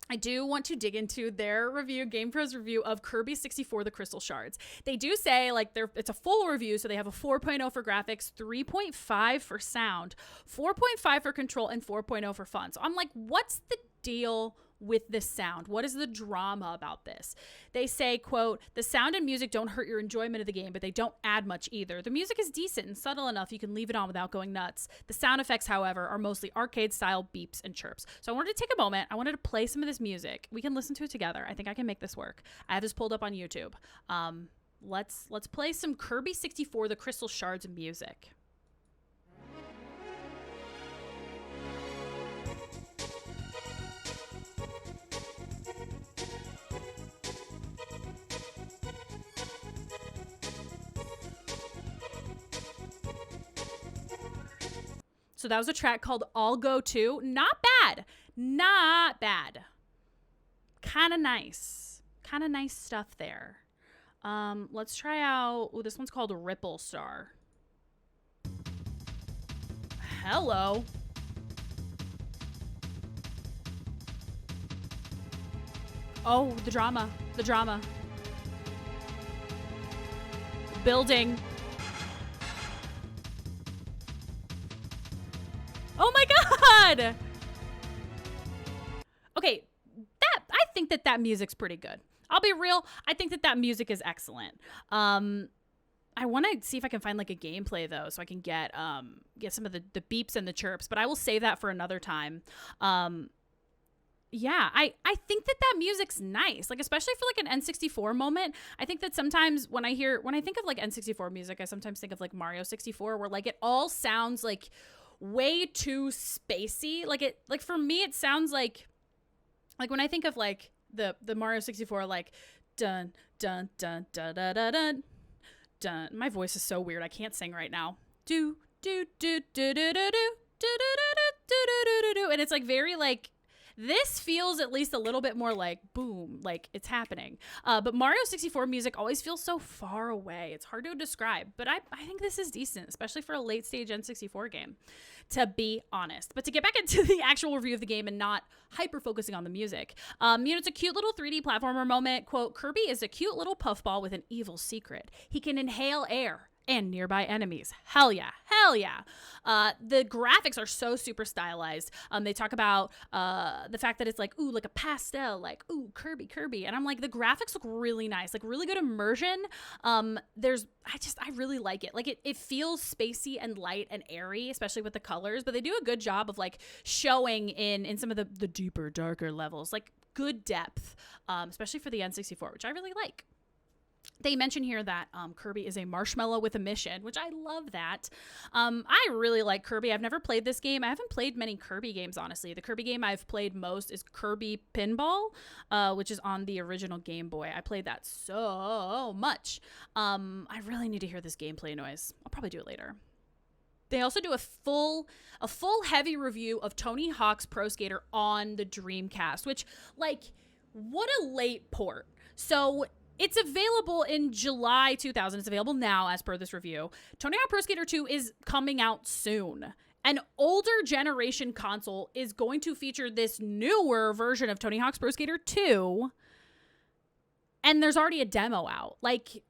I do want to dig into their review, GamePro's review of Kirby 64, the Crystal Shards. They do say, like, it's a full review, so they have a 4.0 for graphics, 3.5 for sound, 4.5 for control, and 4.0 for fun. So I'm like, what's the deal with this sound? What is the drama about this? They say, quote, "The sound and music don't hurt your enjoyment of the game, but they don't add much either. The music is decent and subtle enough you can leave it on without going nuts. The sound effects, however, are mostly arcade-style beeps and chirps." So I wanted to take a moment. I wanted to play some of this music. We can listen to it together. I think I can make this work. I have this pulled up on YouTube. Let's play some Kirby 64, the Crystal Shards music. So that was a track called I'll Go To. Not bad. Not bad. Kind of nice. Kind of nice stuff there. Let's try out, this one's called Ripple Star. Hello. Oh, the drama. The drama. Building. Oh my God! Okay, I think that music's pretty good. I'll be real, I think that music is excellent. I want to see if I can find like a gameplay though, so I can get some of the beeps and the chirps, but I will save that for another time. Yeah, I think that music's nice, like especially for like an N64 moment. I think that sometimes when I think of like N64 music, I sometimes think of like Mario 64, where like it all sounds like way too spacey. Like for me it sounds like when I think of like the Mario 64, like dun dun dun dun dun dun dun dun. My voice is so weird, I can't sing right now. Do do do do do do do do do do do do, and it's like very like, this feels at least a little bit more like boom, like it's happening. But Mario 64 music always feels so far away. It's hard to describe, but I think this is decent, especially for a late stage N64 game, to be honest. But to get back into the actual review of the game and not hyper focusing on the music, it's a cute little 3D platformer moment. Quote, "Kirby is a cute little puffball with an evil secret. He can inhale air and nearby enemies." Hell yeah. Hell yeah. The graphics are so super stylized. They talk about the fact that it's like, ooh, like a pastel, like, ooh, Kirby. And I'm like, the graphics look really nice, like really good immersion. I really like it. Like it feels spacey and light and airy, especially with the colors, but they do a good job of like showing in some of the deeper, darker levels, like good depth, especially for the N64, which I really like. They mention here that Kirby is a marshmallow with a mission, which I love that. I really like Kirby. I've never played this game. I haven't played many Kirby games, honestly. The Kirby game I've played most is Kirby Pinball, which is on the original Game Boy. I played that so much. I really need to hear this gameplay noise. I'll probably do it later. They also do a full heavy review of Tony Hawk's Pro Skater on the Dreamcast, which, like, what a late port. So it's available in July 2000. It's available now as per this review. Tony Hawk Pro Skater 2 is coming out soon. An older generation console is going to feature this newer version of Tony Hawk's Pro Skater 2. And there's already a demo out. Like,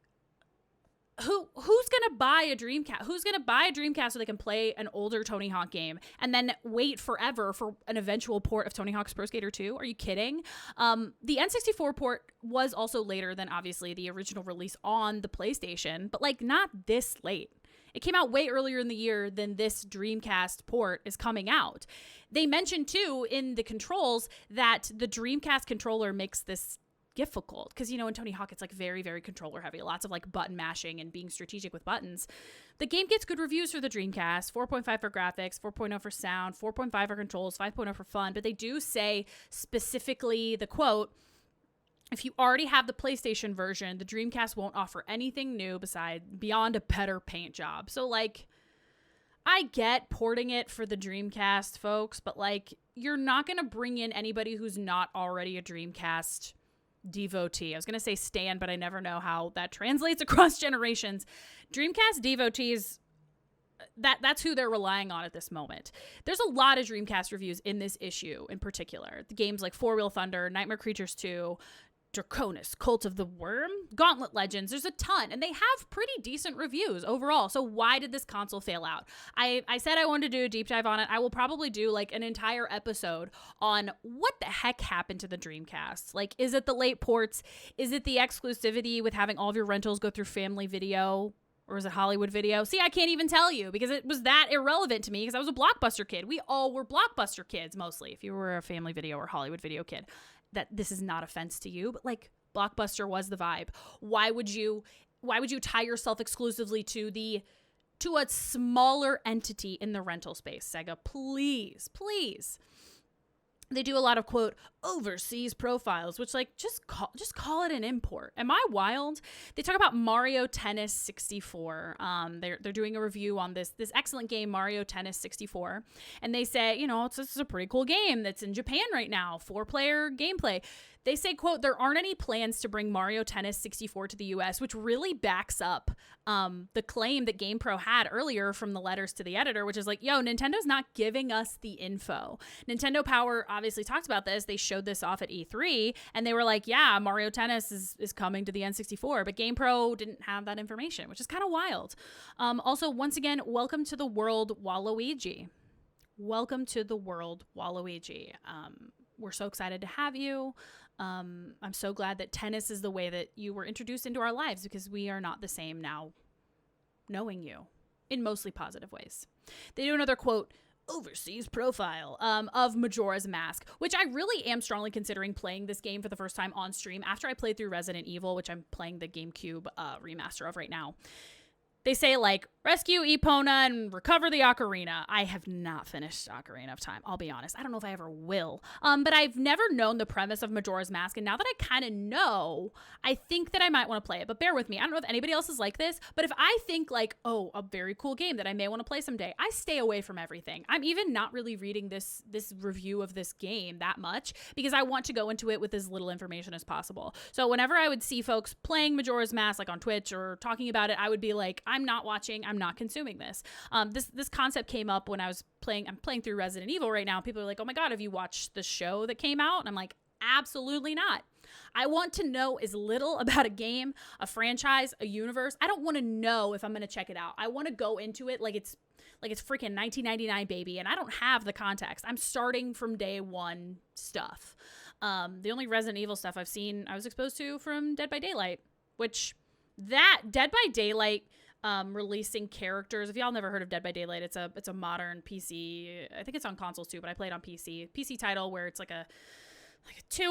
who's going to buy a Dreamcast? Who's going to buy a Dreamcast so they can play an older Tony Hawk game and then wait forever for an eventual port of Tony Hawk's Pro Skater 2? Are you kidding? The N64 port was also later than obviously the original release on the PlayStation, but like not this late. It came out way earlier in the year than this Dreamcast port is coming out. They mentioned too in the controls that the Dreamcast controller makes this difficult because, you know, in Tony Hawk it's like very, very controller heavy, lots of like button mashing and being strategic with buttons. The game gets good reviews for the Dreamcast, 4.5 for graphics, 4.0 for sound, 4.5 for controls, 5.0 for fun, but they do say specifically the quote, if you already have the PlayStation version, the Dreamcast won't offer anything new beyond a better paint job. So like, I get porting it for the Dreamcast, folks, but like, you're not going to bring in anybody who's not already a Dreamcast devotee. I was going to say stan, but I never know how that translates across generations. Dreamcast devotees, that's who they're relying on at this moment. There's a lot of Dreamcast reviews in this issue in particular. The games like Four Wheel Thunder, Nightmare Creatures 2, Draconis, Cult of the Worm, Gauntlet Legends. There's a ton, and they have pretty decent reviews overall. So why did this console fail out? I said I wanted to do a deep dive on it. I will probably do like an entire episode on what the heck happened to the Dreamcast. Like, is it the late ports? Is it the exclusivity with having all of your rentals go through Family Video? Or is it Hollywood Video? See, I can't even tell you because it was that irrelevant to me because I was a Blockbuster kid. We all were Blockbuster kids mostly. If you were a Family Video or Hollywood Video kid, that this is not offense to you, but like Blockbuster was the vibe. Why would you tie yourself exclusively to a smaller entity in the rental space? Sega, please. They do a lot of quote overseas profiles, which like just call it an import. Am I wild? They talk about Mario Tennis 64. They're doing a review on this excellent game Mario Tennis 64, and they say, you know, this is a pretty cool game that's in Japan right now, 4-player gameplay. They say, quote, there aren't any plans to bring Mario Tennis 64 to the US, which really backs up the claim that GamePro had earlier from the letters to the editor, which is like, yo, Nintendo's not giving us the info. Nintendo Power obviously talked about this. They showed this off at E3, and they were like, yeah, Mario Tennis is coming to the N64, but GamePro didn't have that information, which is kind of wild. Also, once again, welcome to the world, Waluigi. Welcome to the world, Waluigi. We're so excited to have you. I'm so glad that tennis is the way that you were introduced into our lives because we are not the same now knowing you in mostly positive ways. They do another quote, overseas profile of Majora's Mask, which I really am strongly considering playing this game for the first time on stream after I played through Resident Evil, which I'm playing the GameCube remaster of right now. They say, like, rescue Epona and recover the ocarina. I have not finished Ocarina of Time, I'll be honest. I don't know if I ever will. But I've never known the premise of Majora's Mask, and now that I kind of know, I think that I might want to play it. But bear with me. I don't know if anybody else is like this, but if I think, like, oh, a very cool game that I may want to play someday, I stay away from everything. I'm even not really reading this review of this game that much because I want to go into it with as little information as possible. So whenever I would see folks playing Majora's Mask, like on Twitch or talking about it, I would be like, I'm not watching, I'm not consuming this. This concept came up when I'm playing through Resident Evil right now. People are like, oh my God, have you watched the show that came out? And I'm like, absolutely not. I want to know as little about a game, a franchise, a universe. I don't want to know if I'm going to check it out. I want to go into it like it's freaking 1999, baby. And I don't have the context. I'm starting from day one stuff. The only Resident Evil stuff I've seen, I was exposed to from Dead by Daylight, which that Dead by Daylight releasing characters. If y'all never heard of Dead by Daylight, it's a modern PC. I think it's on consoles too, but I played on PC title where it's like a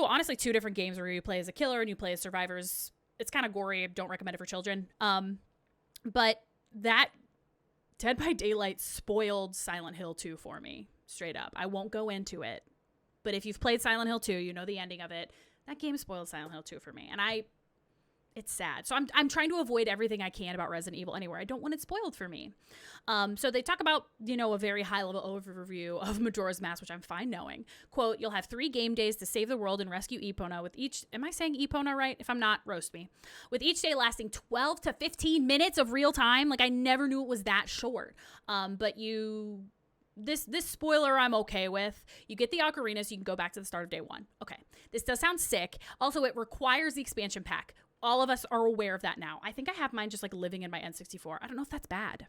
honestly, two different games where you play as a killer and you play as survivors. It's kind of gory. I don't recommend it for children. But that Dead by Daylight spoiled Silent Hill 2 for me, straight up. I won't go into it, but if you've played Silent Hill 2, you know the ending of it. That game spoiled Silent Hill 2 for me, and it's sad. So I'm trying to avoid everything I can about Resident Evil anywhere. I don't want it spoiled for me. So they talk about, a very high-level overview of Majora's Mask, which I'm fine knowing. Quote, you'll have 3 game days to save the world and rescue Epona with each... Am I saying Epona right? If I'm not, roast me. With each day lasting 12 to 15 minutes of real time. Like, I never knew it was that short. But This spoiler I'm okay with. You get the ocarina so you can go back to the start of day 1. Okay. This does sound sick. Also, it requires the expansion pack. All of us are aware of that now. I think I have mine just living in my N64. I don't know if that's bad.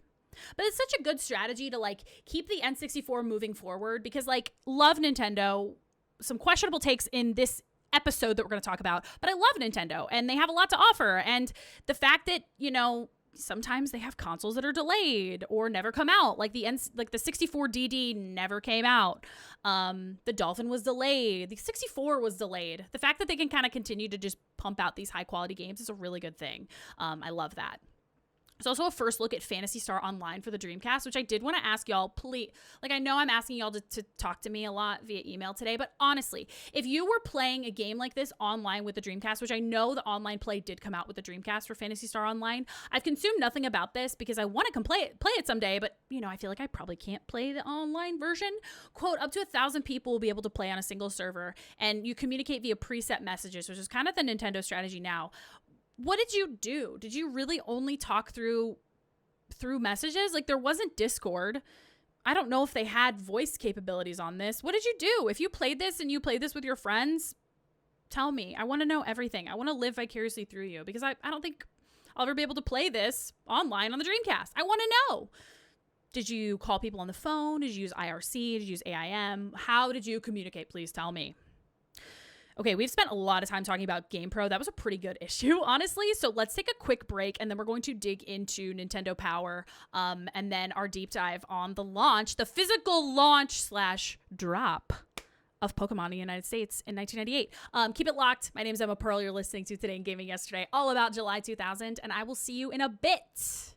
But it's such a good strategy to keep the N64 moving forward because love Nintendo. Some questionable takes in this episode that we're going to talk about, but I love Nintendo and they have a lot to offer. And the fact that, sometimes they have consoles that are delayed or never come out. The 64DD never came out. The Dolphin was delayed. The 64 was delayed. The fact that they can kind of continue to just pump out these high quality games is a really good thing. I love that. There's also a first look at Phantasy Star Online for the Dreamcast, which I did want to ask y'all, please. I know I'm asking y'all to talk to me a lot via email today, but honestly, if you were playing a game like this online with the Dreamcast, which I know the online play did come out with the Dreamcast for Phantasy Star Online, I've consumed nothing about this because I want to play it someday, but, I feel like I probably can't play the online version. Quote, up to 1,000 people will be able to play on a single server, and you communicate via preset messages, which is kind of the Nintendo strategy now. What did you do? Did you really only talk through messages? There wasn't Discord. I don't know if they had voice capabilities on this. What did you do? If you played this and you played this with your friends, tell me. I want to know everything. I want to live vicariously through you because I don't think I'll ever be able to play this online on the Dreamcast. I want to know. Did you call people on the phone? Did you use IRC? Did you use AIM? How did you communicate? Please tell me. Okay, we've spent a lot of time talking about GamePro. That was a pretty good issue, honestly. So let's take a quick break, and then we're going to dig into Nintendo Power, and then our deep dive on the physical launch / drop of Pokemon in the United States in 1998. Keep it locked. My name is Emma Pearl. You're listening to Today in Gaming Yesterday, all about July 2000, and I will see you in a bit.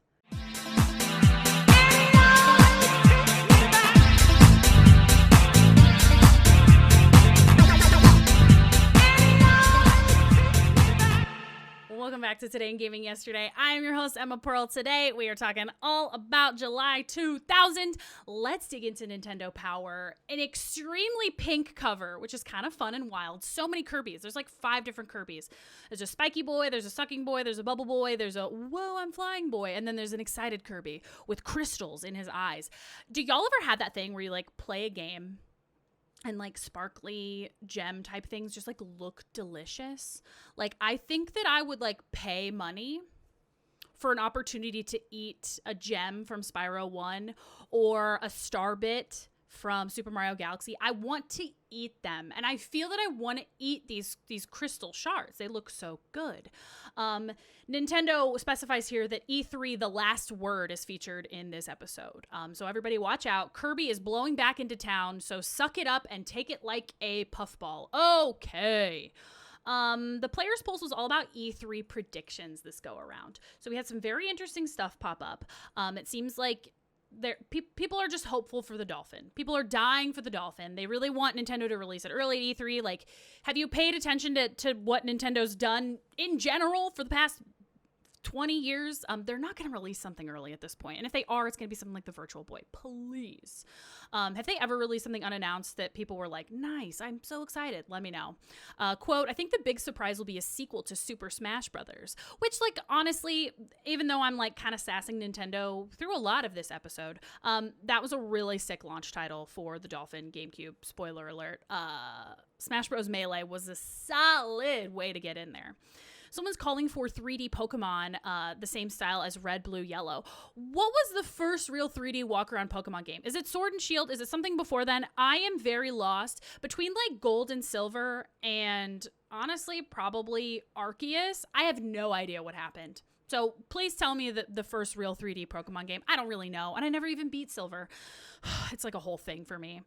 Welcome back to Today in Gaming Yesterday. I am your host, Emma Pearl. Today, we are talking all about July 2000. Let's dig into Nintendo Power. An extremely pink cover, which is kind of fun and wild. So many Kirbys. There's 5 different Kirbys. There's a spiky boy, there's a sucking boy, there's a bubble boy, there's a whoa, I'm flying boy, and then there's an excited Kirby with crystals in his eyes. Do y'all ever have that thing where you play a game and sparkly gem type things just look delicious? I think that I would pay money for an opportunity to eat a gem from Spyro 1 or a star bit from Super Mario Galaxy. I want to eat them, and I feel that I want to eat these crystal shards. They look so good. Nintendo specifies here that E3, the last word, is featured in this episode. So everybody watch out. Kirby is blowing back into town, so suck it up and take it like a puffball. Okay. The Players' Pulse was all about E3 predictions this go around. So we had some very interesting stuff pop up. It seems like people are just hopeful for the Dolphin. People are dying for the Dolphin. They really want Nintendo to release it early at E3. Have you paid attention to what Nintendo's done in general for the past 20 years? They're not going to release something early at this point. And if they are, it's going to be something like the Virtual Boy. Please. Have they ever released something unannounced that people were like, nice, I'm so excited? Let me know. Quote, I think the big surprise will be a sequel to Super Smash Brothers, which honestly, even though I'm kind of sassing Nintendo through a lot of this episode, that was a really sick launch title for the Dolphin GameCube. Spoiler alert. Smash Bros. Melee was a solid way to get in there. Someone's calling for 3D Pokemon, the same style as Red, Blue, Yellow. What was the first real 3D walk-around Pokemon game? Is it Sword and Shield? Is it something before then? I am very lost. Between Gold and Silver and, honestly, probably Arceus, I have no idea what happened. So please tell me the first real 3D Pokemon game. I don't really know, and I never even beat Silver. It's a whole thing for me.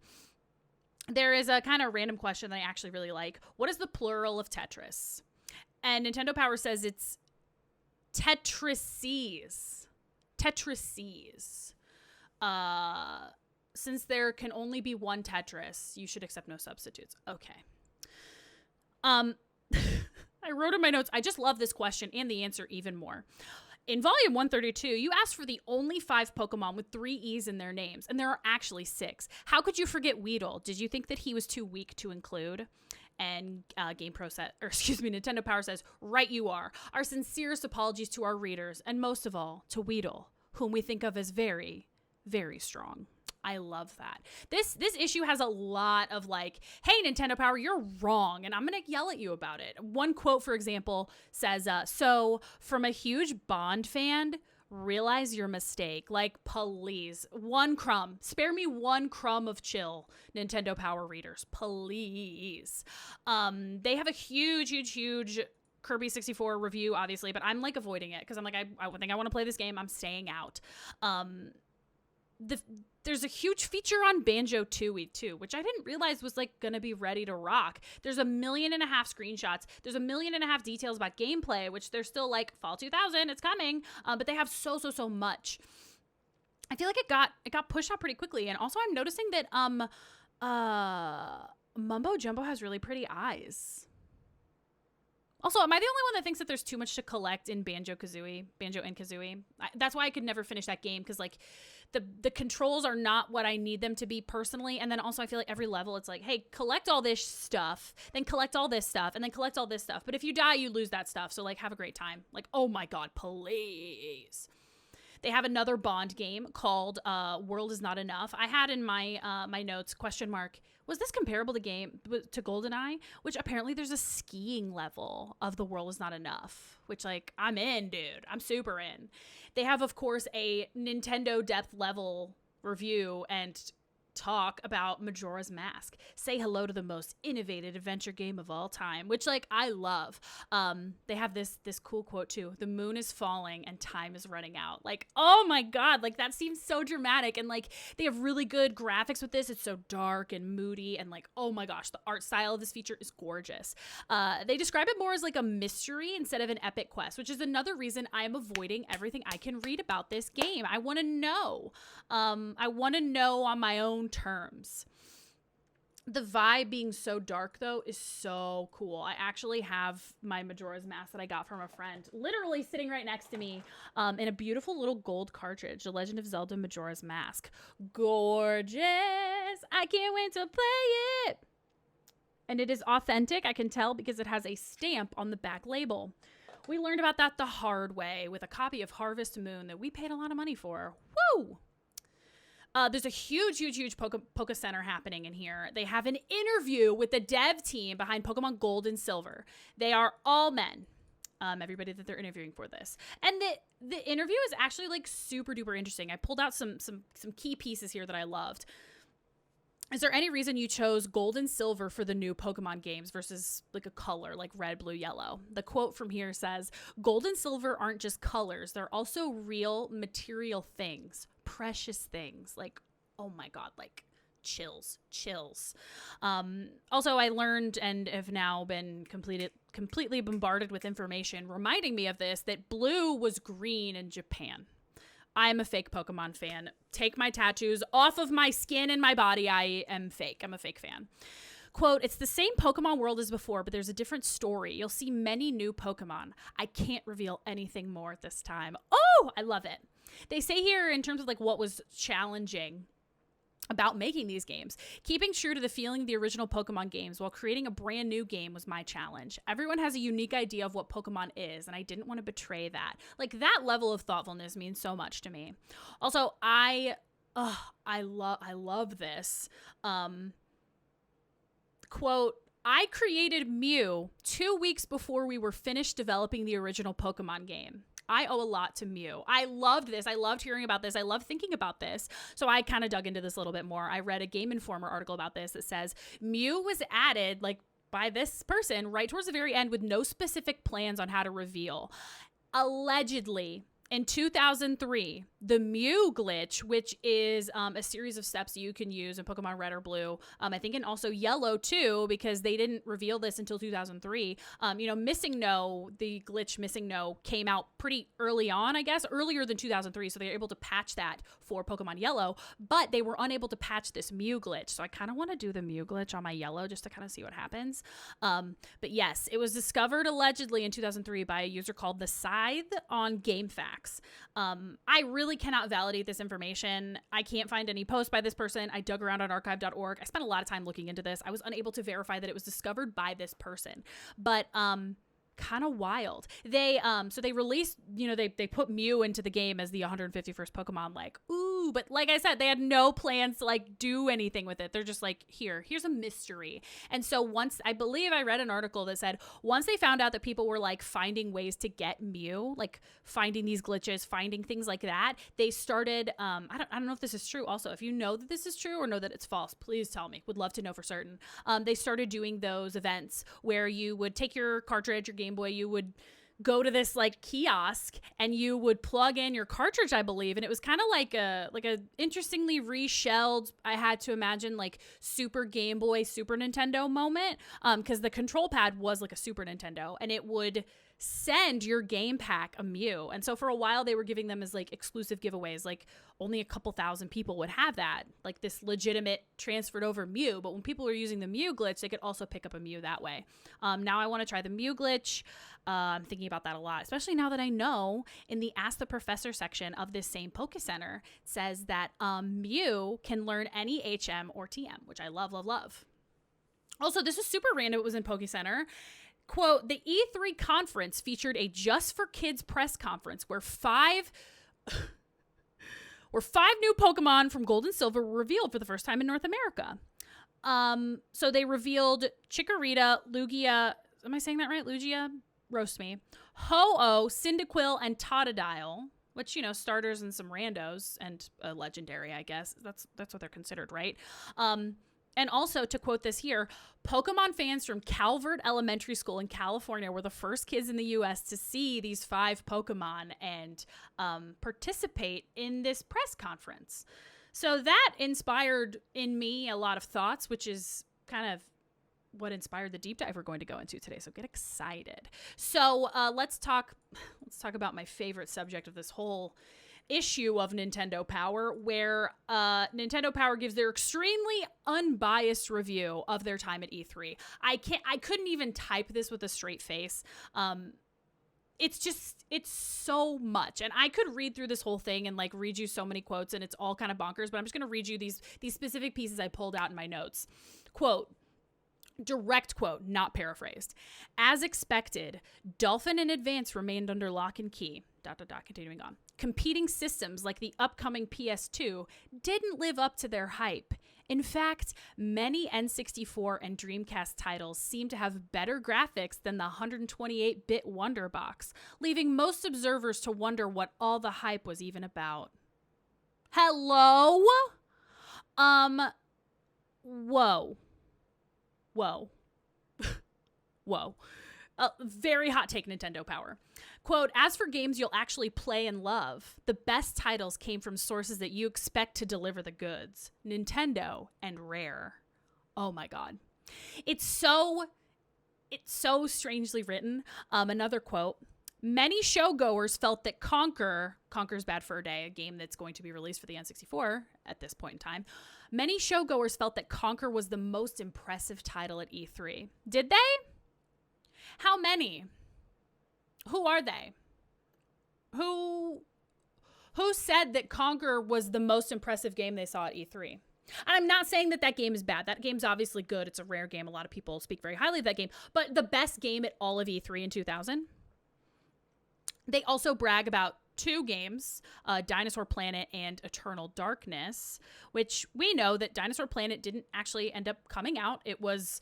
there is a kind of random question that I actually really like. What is the plural of Tetris? And Nintendo Power says it's Tetrises. Tetrises. Since there can only be one Tetris, you should accept no substitutes. Okay. I wrote in my notes, I just love this question and the answer even more. In volume 132, you asked for the only 5 Pokemon with 3 E's in their names, and there are actually 6. How could you forget Weedle? Did you think that he was too weak to include? And Nintendo Power says, right you are. Our sincerest apologies to our readers, and most of all, to Weedle, whom we think of as very, very strong. I love that. This issue has a lot of like, hey, Nintendo Power, you're wrong, and I'm going to yell at you about it. One quote, for example, says, so from a huge Bond fan, realize your mistake. Like, please, one crumb. Spare me one crumb of chill, Nintendo Power readers. Please. They have a huge Kirby 64 review, obviously, but I'm like avoiding it because I'm like, I think I want to play this game. I'm staying out. There's a huge feature on Banjo-Tooie too, which I didn't realize was like gonna be ready to rock. There's 1.5 million screenshots. There's 1.5 million details about gameplay, which they're still like fall 2000, it's coming. But they have so much. I feel like it got pushed out pretty quickly, and also I'm noticing that Mumbo Jumbo has really pretty eyes. Also, am I the only one that thinks that there's too much to collect in Banjo and Kazooie? That's why I could never finish that game, because like the controls are not what I need them to be personally. And then also I feel like every level it's like, hey, collect all this stuff, then collect all this stuff, and then collect all this stuff. But if you die, you lose that stuff. So like, have a great time. Like, oh my God, please. They have another Bond game called World Is Not Enough. I had in my my notes, question mark, was this comparable to GoldenEye? Which apparently there's a skiing level of The World Is Not Enough, which like, I'm in, dude. I'm super in. They have, of course, a Nintendo depth level review and talk about Majora's Mask. Say hello to the most innovative adventure game of all time, which like I love. They have this cool quote too. The moon is falling and time is running out. Like, oh my God, like that seems so dramatic. And like they have really good graphics with this. It's so dark and moody, and like, oh my gosh, the art style of this feature is gorgeous. They describe it more as like a mystery instead of an epic quest, which is another reason I am avoiding everything I can read about this game. I want to know. I want to know on my own terms. The vibe being so dark though is so cool. I actually have my Majora's Mask that I got from a friend literally sitting right next to me in a beautiful little gold cartridge, The Legend of Zelda Majora's Mask. Gorgeous. I can't wait to play it. And it is authentic, I can tell, because it has a stamp on the back label. We learned about that the hard way with a copy of Harvest Moon that we paid a lot of money for. Woo! There's a huge Poke Center happening in here. They have an interview with the dev team behind Pokemon Gold and Silver. They are all men. Everybody that they're interviewing for this. And the interview is actually like super duper interesting. I pulled out some key pieces here that I loved. Is there any reason you chose Gold and Silver for the new Pokemon games versus like a color like red, blue, yellow? The quote from here says, Gold and Silver aren't just colors. They're also real material things, precious things. Like, oh my God, like chills. Also, I learned and have now been completely bombarded with information reminding me of this, that blue was green in Japan. I'm a fake Pokemon fan. Take my tattoos off of my skin and my body. I am fake. I'm a fake fan. Quote, it's the same Pokemon world as before, but there's a different story. You'll see many new Pokemon. I can't reveal anything more at this time. Oh, I love it. They say here in terms of like what was challenging about making these games, keeping true to the feeling of the original Pokemon games while creating a brand new game was my challenge. Everyone has a unique idea of what Pokemon is, and I didn't want to betray that. Like, that level of thoughtfulness means so much to me. Also, I love this. Quote, I created Mew 2 weeks before we were finished developing the original Pokemon game. I owe a lot to Mew. I loved this. I loved hearing about this. I loved thinking about this. So I kind of dug into this a little bit more. I read a Game Informer article about this that says Mew was added like by this person right towards the very end with no specific plans on how to reveal. Allegedly, In 2003, the Mew glitch, which is a series of steps you can use in Pokemon Red or Blue, I think, and also Yellow too, because they didn't reveal this until 2003. Missing No, the glitch Missing No came out pretty early on, I guess, earlier than 2003, so they were able to patch that for Pokemon Yellow, but they were unable to patch this Mew glitch, so I kind of want to do the Mew glitch on my Yellow just to kind of see what happens. But yes, it was discovered allegedly in 2003 by a user called The Scythe on GameFAQs. I really cannot validate this information. I can't find any post by this person. I dug around on archive.org. I spent a lot of time looking into this. I was unable to verify that it was discovered by this person, but kind of wild. They released, they put Mew into the game as the 151st Pokemon, like, ooh, but like I said, they had no plans to like do anything with it. They're just like, here's a mystery. And so once, I believe I read an article that said once they found out that people were like finding ways to get Mew, like finding these glitches, finding things like that, they started, I don't know if this is true. Also, if you know that this is true or know that it's false, please tell me. Would love to know for certain. They started doing those events where you would take your cartridge, your Game Boy, you would go to this like kiosk and you would plug in your cartridge, I believe, and it was kind of like a interestingly reshelled, I had to imagine, like Super Game Boy, Super Nintendo moment, because the control pad was like a Super Nintendo, and it would send your game pack a Mew. And so for a while they were giving them as like exclusive giveaways, like only a couple thousand people would have that, like this legitimate transferred over Mew. But when people were using the Mew glitch, they could also pick up a Mew that way. Now I want to try the Mew glitch. I'm thinking about that a lot, especially now that I know in the Ask the Professor section of this same Poke Center, it says that Mew can learn any HM or TM, which I love, love, love. Also, this is super random. It was in Poke Center. Quote, the E3 conference featured a Just for Kids press conference where five new Pokemon from Gold and Silver were revealed for the first time in North America. So they revealed Chikorita, Lugia, am I saying that right? Lugia? Roast me. Ho-Oh, Cyndaquil, and Totodile, which, starters and some randos and a legendary, I guess. That's what they're considered, right? And also, to quote this here, Pokemon fans from Calvert Elementary School in California were the first kids in the U.S. to see these 5 Pokemon and participate in this press conference. So that inspired in me a lot of thoughts, which is kind of what inspired the deep dive we're going to go into today. So get excited. So let's talk about my favorite subject of this whole issue of Nintendo Power, where Nintendo Power gives their extremely unbiased review of their time at E3. I couldn't even type this with a straight face. It's so much, and I could read through this whole thing and like read you so many quotes, and it's all kind of bonkers, but I'm just going to read you these specific pieces I pulled out in my notes. Quote, direct quote, not paraphrased. As expected, Dolphin and Advance remained under lock and key. ... Continuing on. Competing systems like the upcoming PS2 didn't live up to their hype. In fact, many N64 and Dreamcast titles seem to have better graphics than the 128-bit Wonder Box, leaving most observers to wonder what all the hype was even about. Hello? Whoa. Whoa. Very hot take, Nintendo Power. Quote, as for games you'll actually play and love, the best titles came from sources that you expect to deliver the goods. Nintendo and Rare. Oh my God. It's so strangely written. Another quote. Many showgoers felt that Conker's Bad Fur Day, a game that's going to be released for the N64 at this point in time. Many showgoers felt that Conker was the most impressive title at E3. Did they? How many? Who are they? Who said that Conker was the most impressive game they saw at E3? And I'm not saying that game is bad. That game's obviously good. It's a Rare game. A lot of people speak very highly of that game. But the best game at all of E3 in 2000? They also brag about 2 games, Dinosaur Planet and Eternal Darkness, which we know that Dinosaur Planet didn't actually end up coming out. It was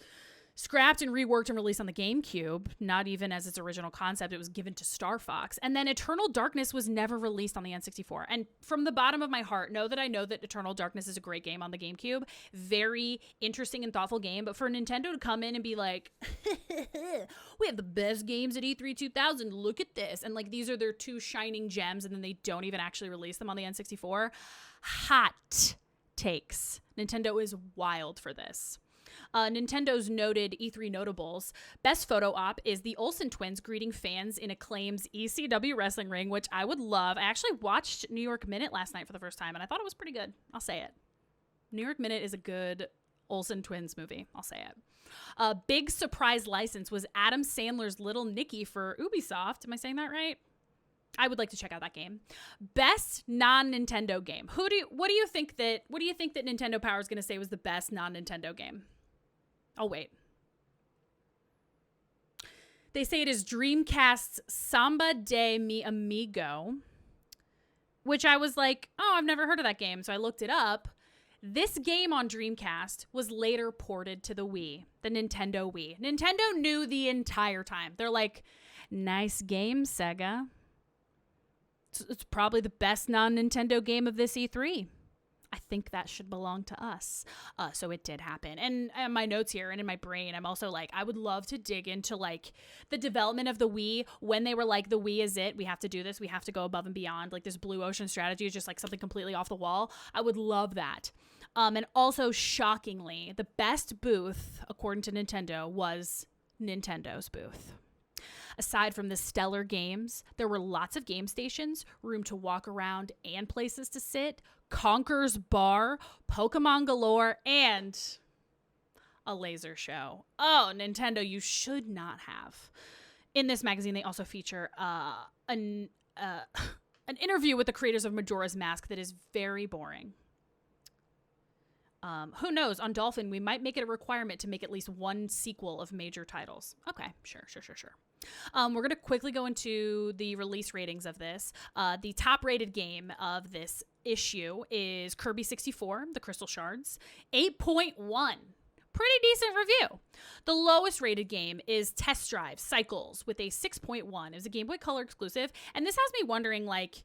scrapped and reworked and released on the GameCube, not even as its original concept. It was given to Star Fox. And then Eternal Darkness was never released on the N64. And from the bottom of my heart, I know that Eternal Darkness is a great game on the GameCube. Very interesting and thoughtful game. But for Nintendo to come in and be like, we have the best games at E3 2000. Look at this. And like, these are their two shining gems. And then they don't even actually release them on the N64. Hot takes. Nintendo is wild for this. Nintendo's noted E3 notables. Best photo op is the Olsen twins greeting fans in Acclaim's ECW wrestling ring, which I would love. I actually watched New York Minute last night for the first time, and I thought it was pretty good. I'll say it. New York Minute is a good Olsen twins movie. I'll say it. Big surprise license was Adam Sandler's Little Nicky for Ubisoft. Am I saying that right? I would like to check out that game. Best non-Nintendo game. What do you think that Nintendo Power is going to say was the best non-Nintendo game? Oh, wait. They say it is Dreamcast's Samba de Mi Amigo, which I was like, oh, I've never heard of that game. So I looked it up. This game on Dreamcast was later ported to the Wii, the Nintendo Wii. Nintendo knew the entire time. They're like, nice game, Sega. It's probably the best non-Nintendo game of this E3. I think that should belong to us. So it did happen. And my notes here and in my brain, I'm also like, I would love to dig into like the development of the Wii when they were like, the Wii is it. We have to do this. We have to go above and beyond. Like this blue ocean strategy is just like something completely off the wall. I would love that. And also shockingly, the best booth, according to Nintendo, was Nintendo's booth. Aside from the stellar games, there were lots of game stations, room to walk around and places to sit, Conker's Bar, Pokemon galore, and a laser show. Oh, Nintendo, you should not have. In this magazine, they also feature an interview with the creators of Majora's Mask that is very boring. Who knows? On Dolphin, we might make it a requirement to make at least one sequel of major titles. Okay, sure. We're going to quickly go into the release ratings of this. The top-rated game of this issue is Kirby 64, the Crystal Shards, 8.1. Pretty decent review. The lowest rated game is Test Drive Cycles with a 6.1. It was a Game Boy Color exclusive, and this has me wondering, like,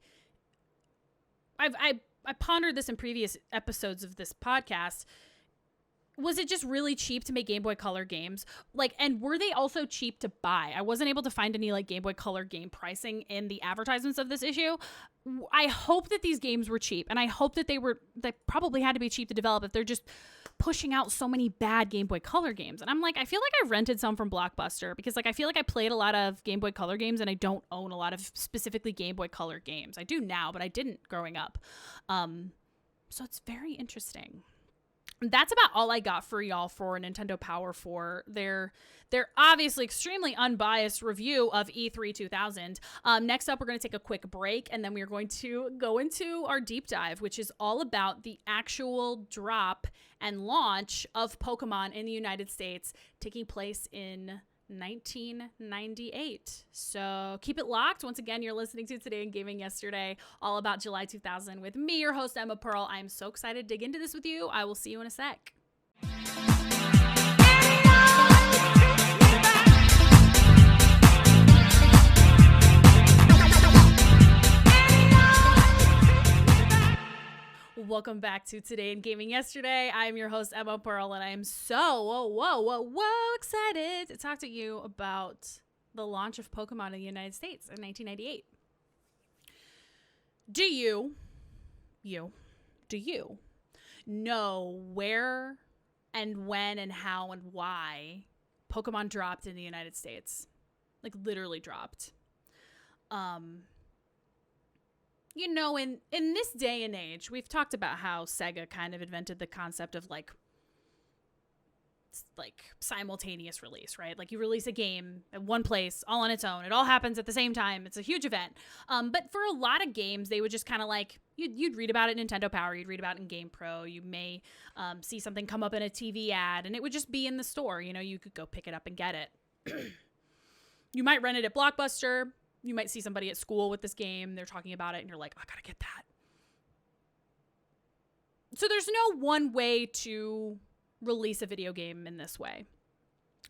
I pondered this in previous episodes of this podcast. Was it just really cheap to make Game Boy Color games? Like, and were they also cheap to buy? I wasn't able to find any like Game Boy Color game pricing in the advertisements of this issue. I hope that these games were cheap, and I hope that they probably had to be cheap to develop if they're just pushing out so many bad Game Boy Color games. And I'm like, I feel like I rented some from Blockbuster because like I feel like I played a lot of Game Boy Color games and I don't own a lot of specifically Game Boy Color games. I do now, but I didn't growing up. So it's very interesting. That's about all I got for y'all for Nintendo Power for their obviously extremely unbiased review of E3 2000. Next up, we're going to take a quick break, and then we are going to go into our deep dive, which is all about the actual drop and launch of Pokemon in the United States taking place in 1998. So keep it locked. Once again, you're listening to Today in Gaming Yesterday, all about July 2000 with me, your host, Emma Pearl. I'm so excited to dig into this with you. I will see you in a sec. Welcome back to Today in Gaming Yesterday. I am your host, Emma Pearl, and I am so excited to talk to you about the launch of Pokemon in the United States in 1998. Do you know where and when and how and why Pokemon dropped in the United States? Like literally dropped. You know, in this day and age, we've talked about how Sega kind of invented the concept of like simultaneous release, right? Like you release a game at one place all on its own. It all happens at the same time. It's a huge event. But for a lot of games, they would just kind of like, you'd read about it in Nintendo Power, you'd read about it in Game Pro, you may see something come up in a TV ad, and it would just be in the store. You know, you could go pick it up and get it. You might rent it at Blockbuster. You might see somebody at school with this game. They're talking about it, and you're like, I gotta get that. So there's no one way to release a video game in this way.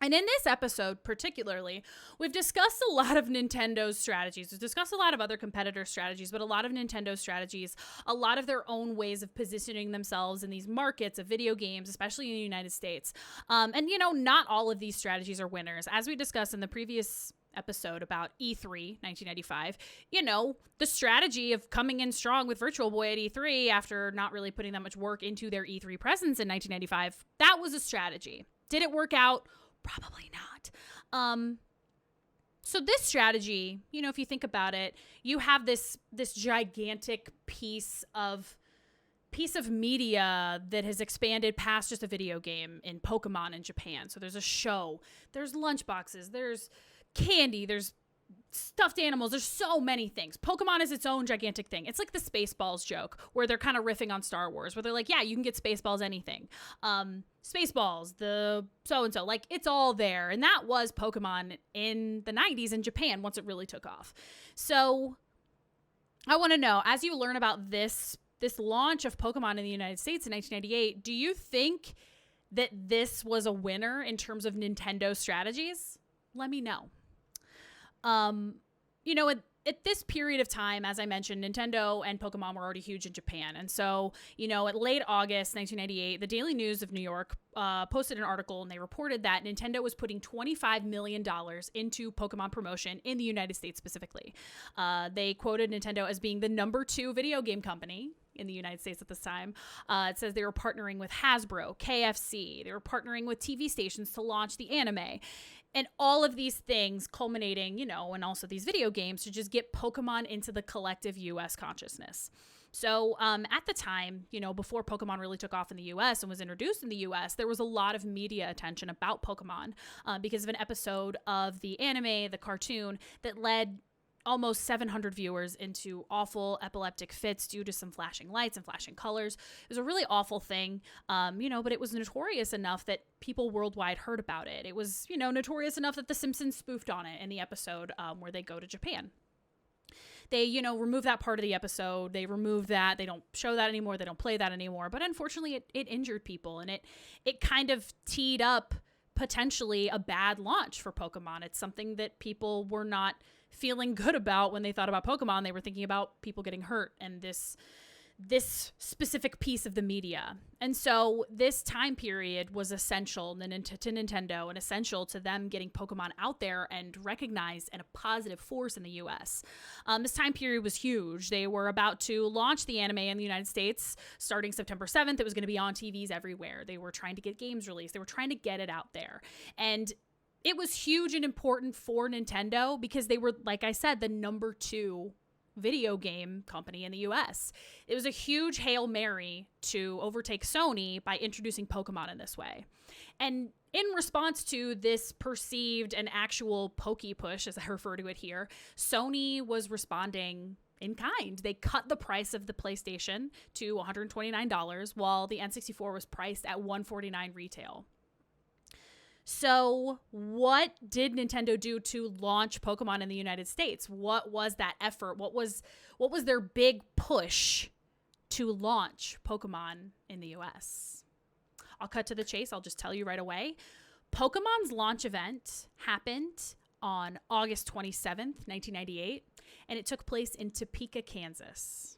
And in this episode particularly, we've discussed a lot of Nintendo's strategies. We've discussed a lot of other competitor strategies, but a lot of Nintendo's strategies, a lot of their own ways of positioning themselves in these markets of video games, especially in the United States. And, you know, not all of these strategies are winners. As we discussed in the previous episode about E3 1995, you know, the strategy of coming in strong with Virtual Boy at E3 after not really putting that much work into their E3 presence in 1995, that was a strategy. Did it work out? Probably not. So this strategy, you know, if you think about it, you have this gigantic piece of media that has expanded past just a video game in Pokemon in Japan. So there's a show, there's lunchboxes, there's candy, there's stuffed animals, there's so many things. Pokemon is its own gigantic thing. It's like the Spaceballs joke where they're kind of riffing on Star Wars, where they're like, yeah, you can get Spaceballs anything. Spaceballs, the so-and-so, like it's all there. And that was Pokemon in the 90s in Japan once it really took off. So I want to know, as you learn about this launch of Pokemon in the United States in 1998, do you think that this was a winner in terms of Nintendo strategies? Let me know. You know, at this period of time, as I mentioned, Nintendo and Pokemon were already huge in Japan. And so, you know, at late August 1998, the Daily News of New York posted an article, and they reported that Nintendo was putting $25 million into Pokemon promotion in the United States specifically. They quoted Nintendo as being the number 2 video game company in the United States at this time. It says they were partnering with Hasbro, KFC. They were partnering with TV stations to launch the anime. And all of these things culminating, you know, and also these video games to just get Pokemon into the collective U.S. consciousness. So at the time, you know, before Pokemon really took off in the U.S. and was introduced in the U.S., there was a lot of media attention about Pokemon because of an episode of the anime, the cartoon, that led almost 700 viewers into awful epileptic fits due to some flashing lights and flashing colors. It was a really awful thing, you know, but it was notorious enough that people worldwide heard about it. It was, you know, notorious enough that The Simpsons spoofed on it in the episode where they go to Japan. They, you know, remove that part of the episode. They remove that. They don't show that anymore. They don't play that anymore. But unfortunately, it injured people, and it kind of teed up potentially a bad launch for Pokemon. It's something that people were not feeling good about when they thought about Pokemon. They were thinking about people getting hurt and this specific piece of the media. And so this time period was essential to Nintendo and essential to them getting Pokemon out there and recognized and a positive force in the US. This time period was huge. They were about to launch the anime in the United States starting September 7th. It was going to be on TVs everywhere. They were trying to get games released. They were trying to get it out there. And it was huge and important for Nintendo because they were, like I said, the number 2 video game company in the US. It was a huge Hail Mary to overtake Sony by introducing Pokemon in this way. And in response to this perceived and actual Poke push, as I refer to it here, Sony was responding in kind. They cut the price of the PlayStation to $129 while the N64 was priced at $149 retail. So what did Nintendo do to launch Pokemon in the United States? What was that effort? What was their big push to launch Pokemon in the US? I'll cut to the chase. I'll just tell you right away. Pokemon's launch event happened on August 27th, 1998, and it took place in Topeka, Kansas.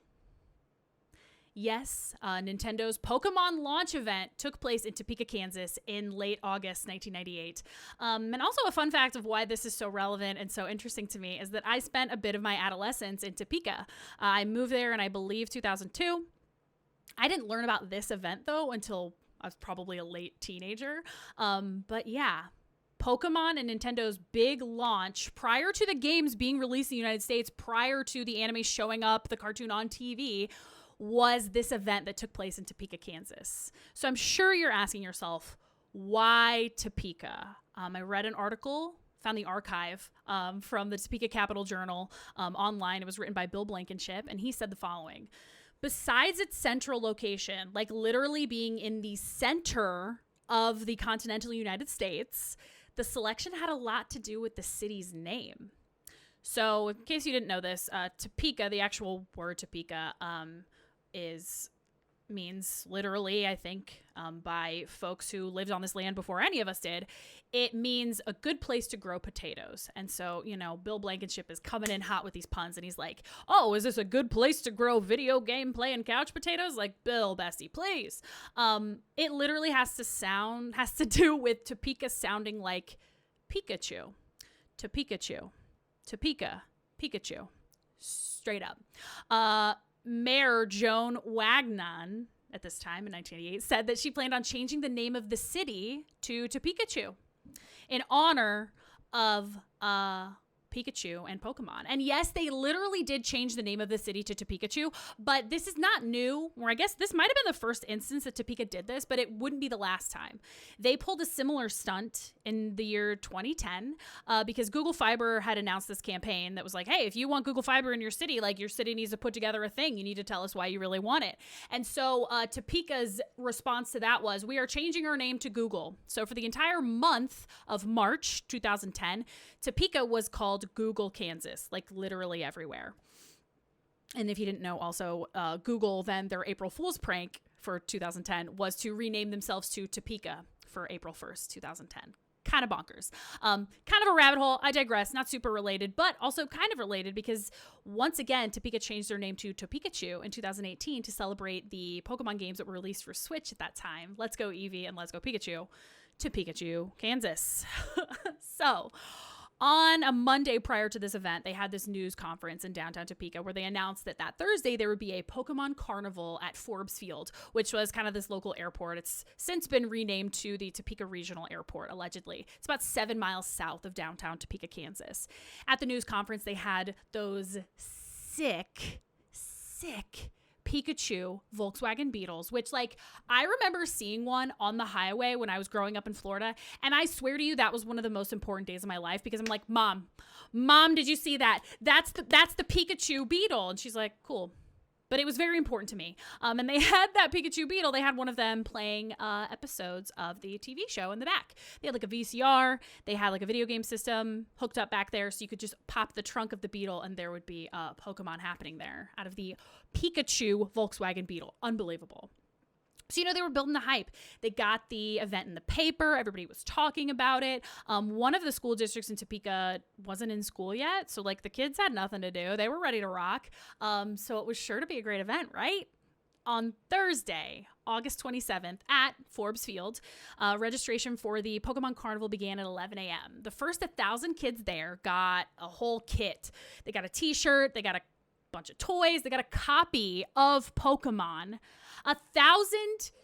Yes, Nintendo's Pokemon launch event took place in Topeka, Kansas in late August 1998. And also a fun fact of why this is so relevant and so interesting to me is that I spent a bit of my adolescence in Topeka. I moved there in, I believe, 2002. I didn't learn about this event, though, until I was probably a late teenager. But yeah, Pokemon and Nintendo's big launch prior to the games being released in the United States, prior to the anime showing up, the cartoon on TV, was this event that took place in Topeka, Kansas. So I'm sure you're asking yourself, why Topeka? I read an article, found the archive from the Topeka Capital Journal online. It was written by Bill Blankenship, and he said the following. Besides its central location, like literally being in the center of the continental United States, the selection had a lot to do with the city's name. So in case you didn't know this, Topeka, the actual word Topeka, means literally, I think, by folks who lived on this land before any of us did, it means a good place to grow potatoes. And so, you know, Bill Blankenship is coming in hot with these puns, and he's like, oh, is this a good place to grow video game play and couch potatoes? Like, Bill, bestie, please. It literally has to do with Topeka sounding like Pikachu. Topeka, Pikachu. Straight up. Mayor Joan Wagnon at this time in 1988 said that she planned on changing the name of the city to Topeka in honor of Pikachu and Pokemon. And yes, they literally did change the name of the city to Topeka, but this is not new, or I guess this might have been the first instance that Topeka did this, but it wouldn't be the last time. They pulled a similar stunt in the year 2010 because Google Fiber had announced this campaign that was like, hey, if you want Google Fiber in your city, like your city needs to put together a thing. You need to tell us why you really want it. And so Topeka's response to that was, we are changing our name to Google. So for the entire month of March 2010, Topeka was called Google, Kansas, like literally everywhere. And if you didn't know, also Google, then their April Fool's prank for 2010 was to rename themselves to Topeka for April 1st, 2010. Kind of bonkers. Kind of a rabbit hole. I digress. Not super related, but also kind of related because once again, Topeka changed their name to Topekachu in 2018 to celebrate the Pokemon games that were released for Switch at that time. Let's Go Eevee and Let's Go Pikachu to Pikachu, Kansas. So on a Monday prior to this event, they had this news conference in downtown Topeka where they announced that Thursday there would be a Pokemon Carnival at Forbes Field, which was kind of this local airport. It's since been renamed to the Topeka Regional Airport, allegedly. It's about 7 miles south of downtown Topeka, Kansas. At the news conference, they had those sick Pikachu Volkswagen Beetles, which, like, I remember seeing one on the highway when I was growing up in Florida, and I swear to you that was one of the most important days of my life because I'm like, Mom, did you see that? That's the Pikachu Beetle. And she's like, cool. But it was very important to me. And they had that Pikachu Beetle. They had one of them playing episodes of the TV show in the back. They had like a VCR. They had like a video game system hooked up back there. So you could just pop the trunk of the Beetle and there would be Pokemon happening there out of the Pikachu Volkswagen Beetle. Unbelievable. So, you know, they were building the hype. They got the event in the paper. Everybody was talking about it. One of the school districts in Topeka wasn't in school yet. So, like, the kids had nothing to do. They were ready to rock. So it was sure to be a great event, right? On Thursday, August 27th at Forbes Field, registration for the Pokemon Carnival began at 11 a.m. The first 1,000 kids there got a whole kit. They got a t-shirt. They got a bunch of toys. They got a copy of Pokemon. 1,000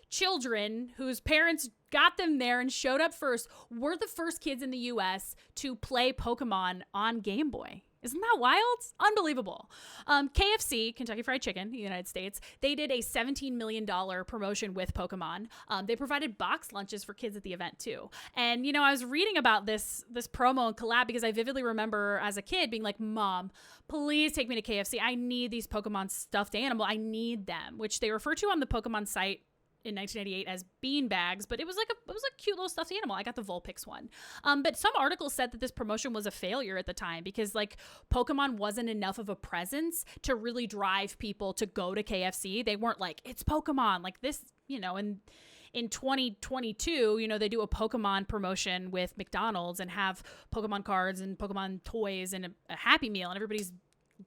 children whose parents got them there and showed up first were the first kids in the U.S. to play Pokemon on Game Boy. Isn't that wild? Unbelievable. KFC, Kentucky Fried Chicken, the United States, they did a $17 million promotion with Pokemon. They provided box lunches for kids at the event too. And, you know, I was reading about this promo and collab because I vividly remember as a kid being like, Mom, please take me to KFC. I need these Pokemon stuffed animal. I need them, which they refer to on the Pokemon site in 1998 as bean bags, but it was a cute little stuffed animal. I got the Vulpix one. But some articles said that this promotion was a failure at the time because like Pokemon wasn't enough of a presence to really drive people to go to KFC. They weren't like, it's Pokemon like this, you know, and in 2022, you know, they do a Pokemon promotion with McDonald's and have Pokemon cards and Pokemon toys and a Happy Meal and everybody's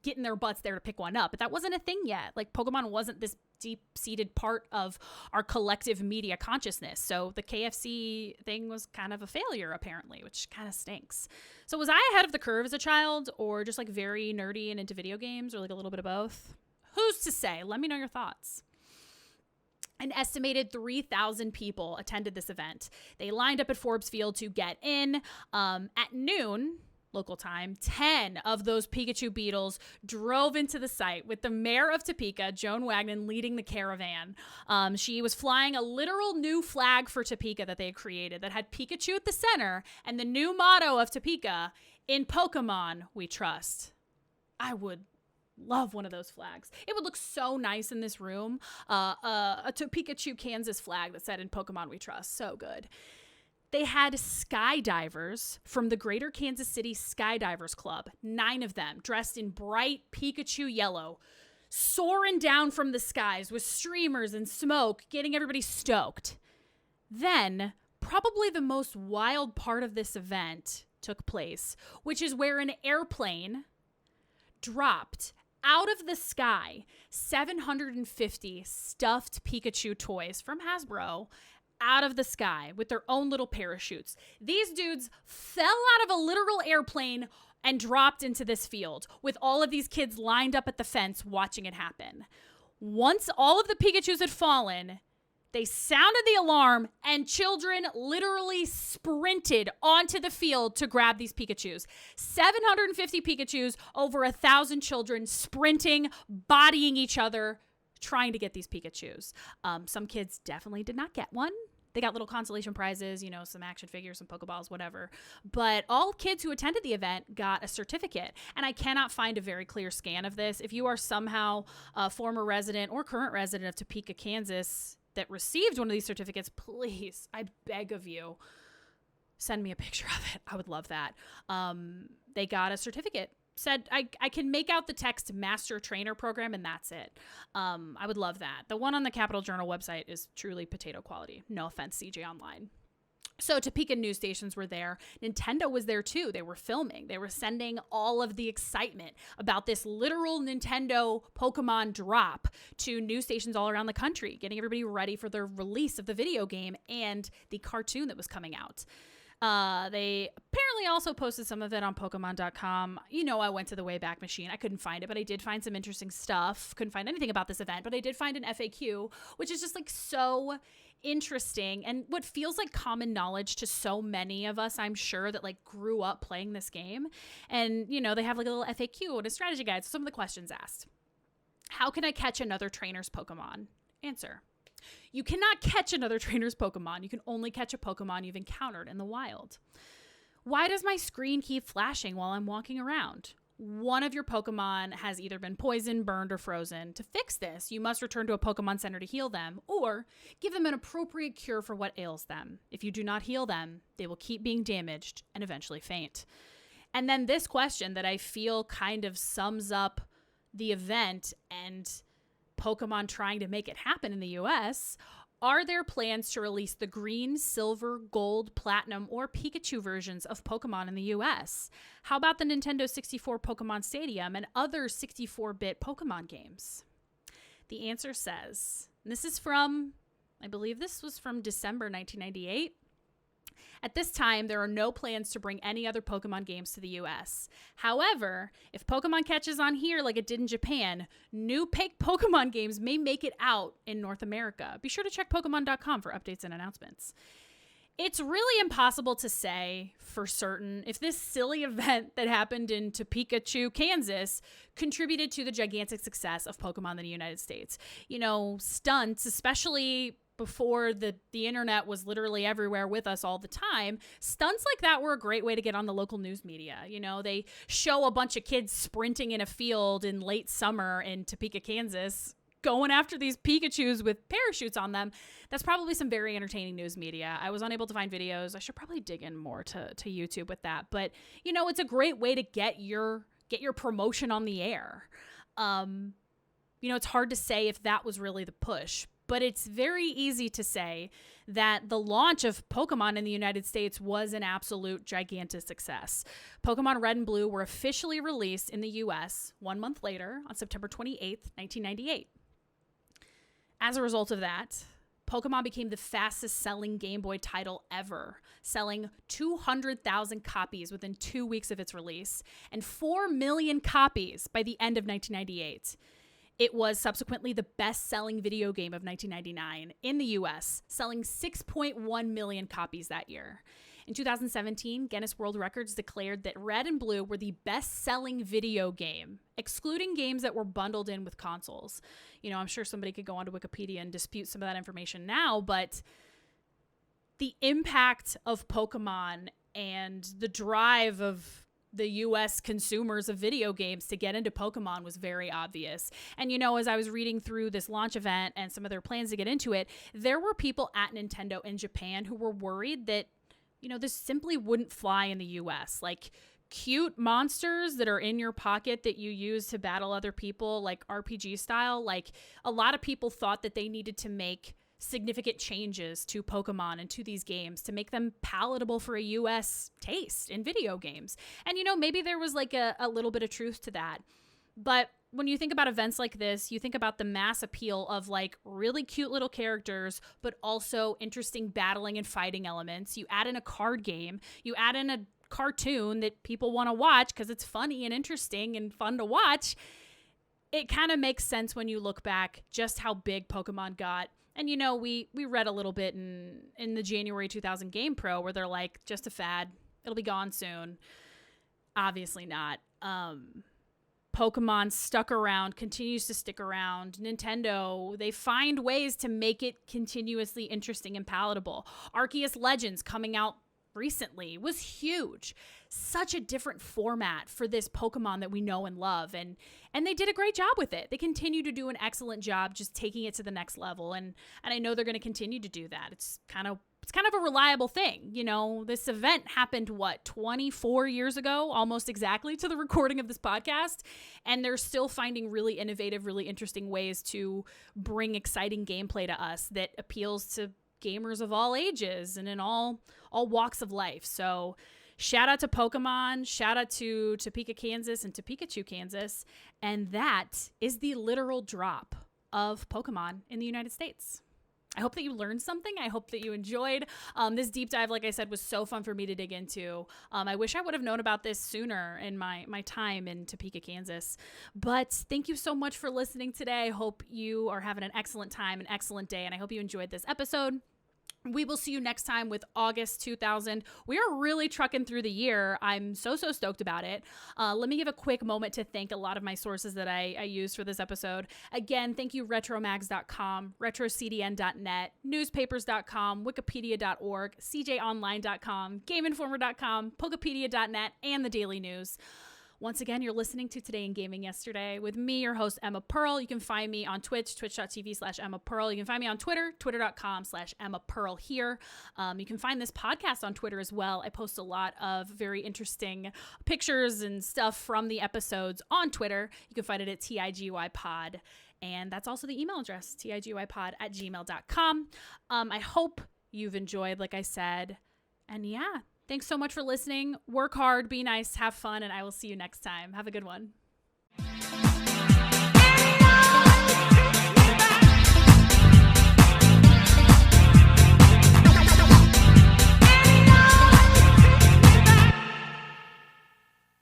getting their butts there to pick one up. But that wasn't a thing yet. Like Pokemon wasn't this deep-seated part of our collective media consciousness. So the KFC thing was kind of a failure apparently, which kind of stinks. So was I ahead of the curve as a child or just like very nerdy and into video games or like a little bit of both? Who's to say? Let me know your thoughts. An estimated 3,000 people attended this event. They lined up at Forbes Field to get in. At noon, local time, 10 of those Pikachu Beetles drove into the site with the mayor of Topeka, Joan Wagnon, leading the caravan. She was flying a literal new flag for Topeka that they had created that had Pikachu at the center and the new motto of Topeka, "In Pokemon, we trust." I would love one of those flags. It would look so nice in this room. A Topekachu, Kansas flag that said "In Pokemon, we trust." So good. They had skydivers from the Greater Kansas City Skydivers Club, 9 of them, dressed in bright Pikachu yellow, soaring down from the skies with streamers and smoke, getting everybody stoked. Then, probably the most wild part of this event took place, which is where an airplane dropped out of the sky 750 stuffed Pikachu toys from Hasbro out of the sky with their own little parachutes. These dudes fell out of a literal airplane and dropped into this field with all of these kids lined up at the fence watching it happen. Once all of the Pikachus had fallen, they sounded the alarm, and children literally sprinted onto the field to grab these Pikachus. 750 Pikachus, over 1,000 children sprinting, bodying each other, trying to get these Pikachus. Some kids definitely did not get one. They got little consolation prizes, some action figures, some Pokeballs, whatever. But all kids who attended the event got a certificate. And I cannot find a very clear scan of this. If you are somehow a former resident or current resident of Topeka, Kansas, that received one of these certificates, please, I beg of you, send me a picture of it. I would love that. They got a certificate. Said, I can make out the text Master Trainer Program, and that's it. I would love that. The one on the Capital Journal website is truly potato quality. No offense, CJ Online. So Topeka news stations were there. Nintendo was there too. They were filming. They were sending all of the excitement about this literal Nintendo Pokemon drop to news stations all around the country, getting everybody ready for the release of the video game and the cartoon that was coming out. They apparently also posted some of it on Pokemon.com. I went to the Wayback Machine. I couldn't find it, but I did find some interesting stuff. Couldn't find anything about this event, but I did find an FAQ, which is just so interesting and what feels like common knowledge to so many of us, I'm sure, that grew up playing this game. And, they have a little FAQ and a strategy guide. So some of the questions asked. How can I catch another trainer's Pokemon? Answer. You cannot catch another trainer's Pokemon. You can only catch a Pokemon you've encountered in the wild. Why does my screen keep flashing while I'm walking around? One of your Pokemon has either been poisoned, burned, or frozen. To fix this, you must return to a Pokemon Center to heal them, or give them an appropriate cure for what ails them. If you do not heal them, they will keep being damaged and eventually faint. And then this question that I feel kind of sums up the event and Pokemon trying to make it happen in the US. Are there plans to release the green, silver, gold, platinum, or Pikachu versions of Pokemon in the US? How about the Nintendo 64 Pokemon Stadium and other 64-bit Pokemon games? The answer says, and this is from, I believe this was from December 1998. At this time, there are no plans to bring any other Pokemon games to the US. However, if Pokemon catches on here like it did in Japan, new Pokemon games may make it out in North America. Be sure to check Pokemon.com for updates and announcements. It's really impossible to say for certain if this silly event that happened in Topeka, Kansas, contributed to the gigantic success of Pokemon in the United States. Stunts, especially before the internet was literally everywhere with us all the time, stunts like that were a great way to get on the local news media. They show a bunch of kids sprinting in a field in late summer in Topeka, Kansas, going after these Pikachus with parachutes on them. That's probably some very entertaining news media. I was unable to find videos. I should probably dig in more to YouTube with that. But, it's a great way to get your promotion on the air. It's hard to say if that was really the push. But it's very easy to say that the launch of Pokemon in the United States was an absolute gigantic success. Pokemon Red and Blue were officially released in the US 1 month later on September 28th, 1998. As a result of that, Pokemon became the fastest selling Game Boy title ever, selling 200,000 copies within 2 weeks of its release and 4 million copies by the end of 1998. It was subsequently the best-selling video game of 1999 in the US, selling 6.1 million copies that year. In 2017, Guinness World Records declared that Red and Blue were the best-selling video game, excluding games that were bundled in with consoles. I'm sure somebody could go onto Wikipedia and dispute some of that information now, but the impact of Pokemon and the drive of the U.S. consumers of video games to get into Pokemon was very obvious. And, as I was reading through this launch event and some of their plans to get into it, there were people at Nintendo in Japan who were worried that, this simply wouldn't fly in the U.S. cute monsters that are in your pocket that you use to battle other people, like RPG style. Like, a lot of people thought that they needed to make significant changes to Pokemon and to these games to make them palatable for a US taste in video games. And, you know, maybe there was like a little bit of truth to that. But when you think about events like this, you think about the mass appeal of like really cute little characters, but also interesting battling and fighting elements. You add in a card game, you add in a cartoon that people want to watch because it's funny and interesting and fun to watch. It kind of makes sense when you look back just how big Pokemon got. And, you know, we read a little bit in the January 2000 Game Pro where they're like, just a fad. It'll be gone soon. Obviously not. Pokemon stuck around, continues to stick around. Nintendo, they find ways to make it continuously interesting and palatable. Arceus Legends coming out recently was huge. Such a different format for this Pokemon that we know and love. And they did a great job with it. They continue to do an excellent job just taking it to the next level. And I know they're going to continue to do that. It's kind of a reliable thing. You know, this event happened, 24 years ago, almost exactly to the recording of this podcast. And they're still finding really innovative, really interesting ways to bring exciting gameplay to us that appeals to gamers of all ages and in all walks of life. So shout out to Pokemon, shout out to Topeka, Kansas and to Pikachu, Kansas. And that is the literal drop of Pokemon in the United States. I hope that you learned something. I hope that you enjoyed. This deep dive, like I said, was so fun for me to dig into. I wish I would have known about this sooner in my time in Topeka, Kansas. But thank you so much for listening today. I hope you are having an excellent time, an excellent day, and I hope you enjoyed this episode. We will see you next time with August 2000. We are really trucking through the year. I'm so stoked about it. Let me give a quick moment to thank a lot of my sources that I used for this episode. Again, thank you retromags.com, retrocdn.net, newspapers.com, wikipedia.org, cjonline.com, gameinformer.com, pokepedia.net, and the Daily News. Once again, you're listening to Today in Gaming Yesterday with me, your host, Emma Pearl. You can find me on Twitch, twitch.tv/Emma Pearl. You can find me on Twitter, twitter.com/Emma Pearl here. You can find this podcast on Twitter as well. I post a lot of very interesting pictures and stuff from the episodes on Twitter. You can find it at TIGYPod. And that's also the email address, TIGYPod@gmail.com. I hope you've enjoyed, like I said. And yeah. Thanks so much for listening. Work hard, be nice, have fun, and I will see you next time. Have a good one.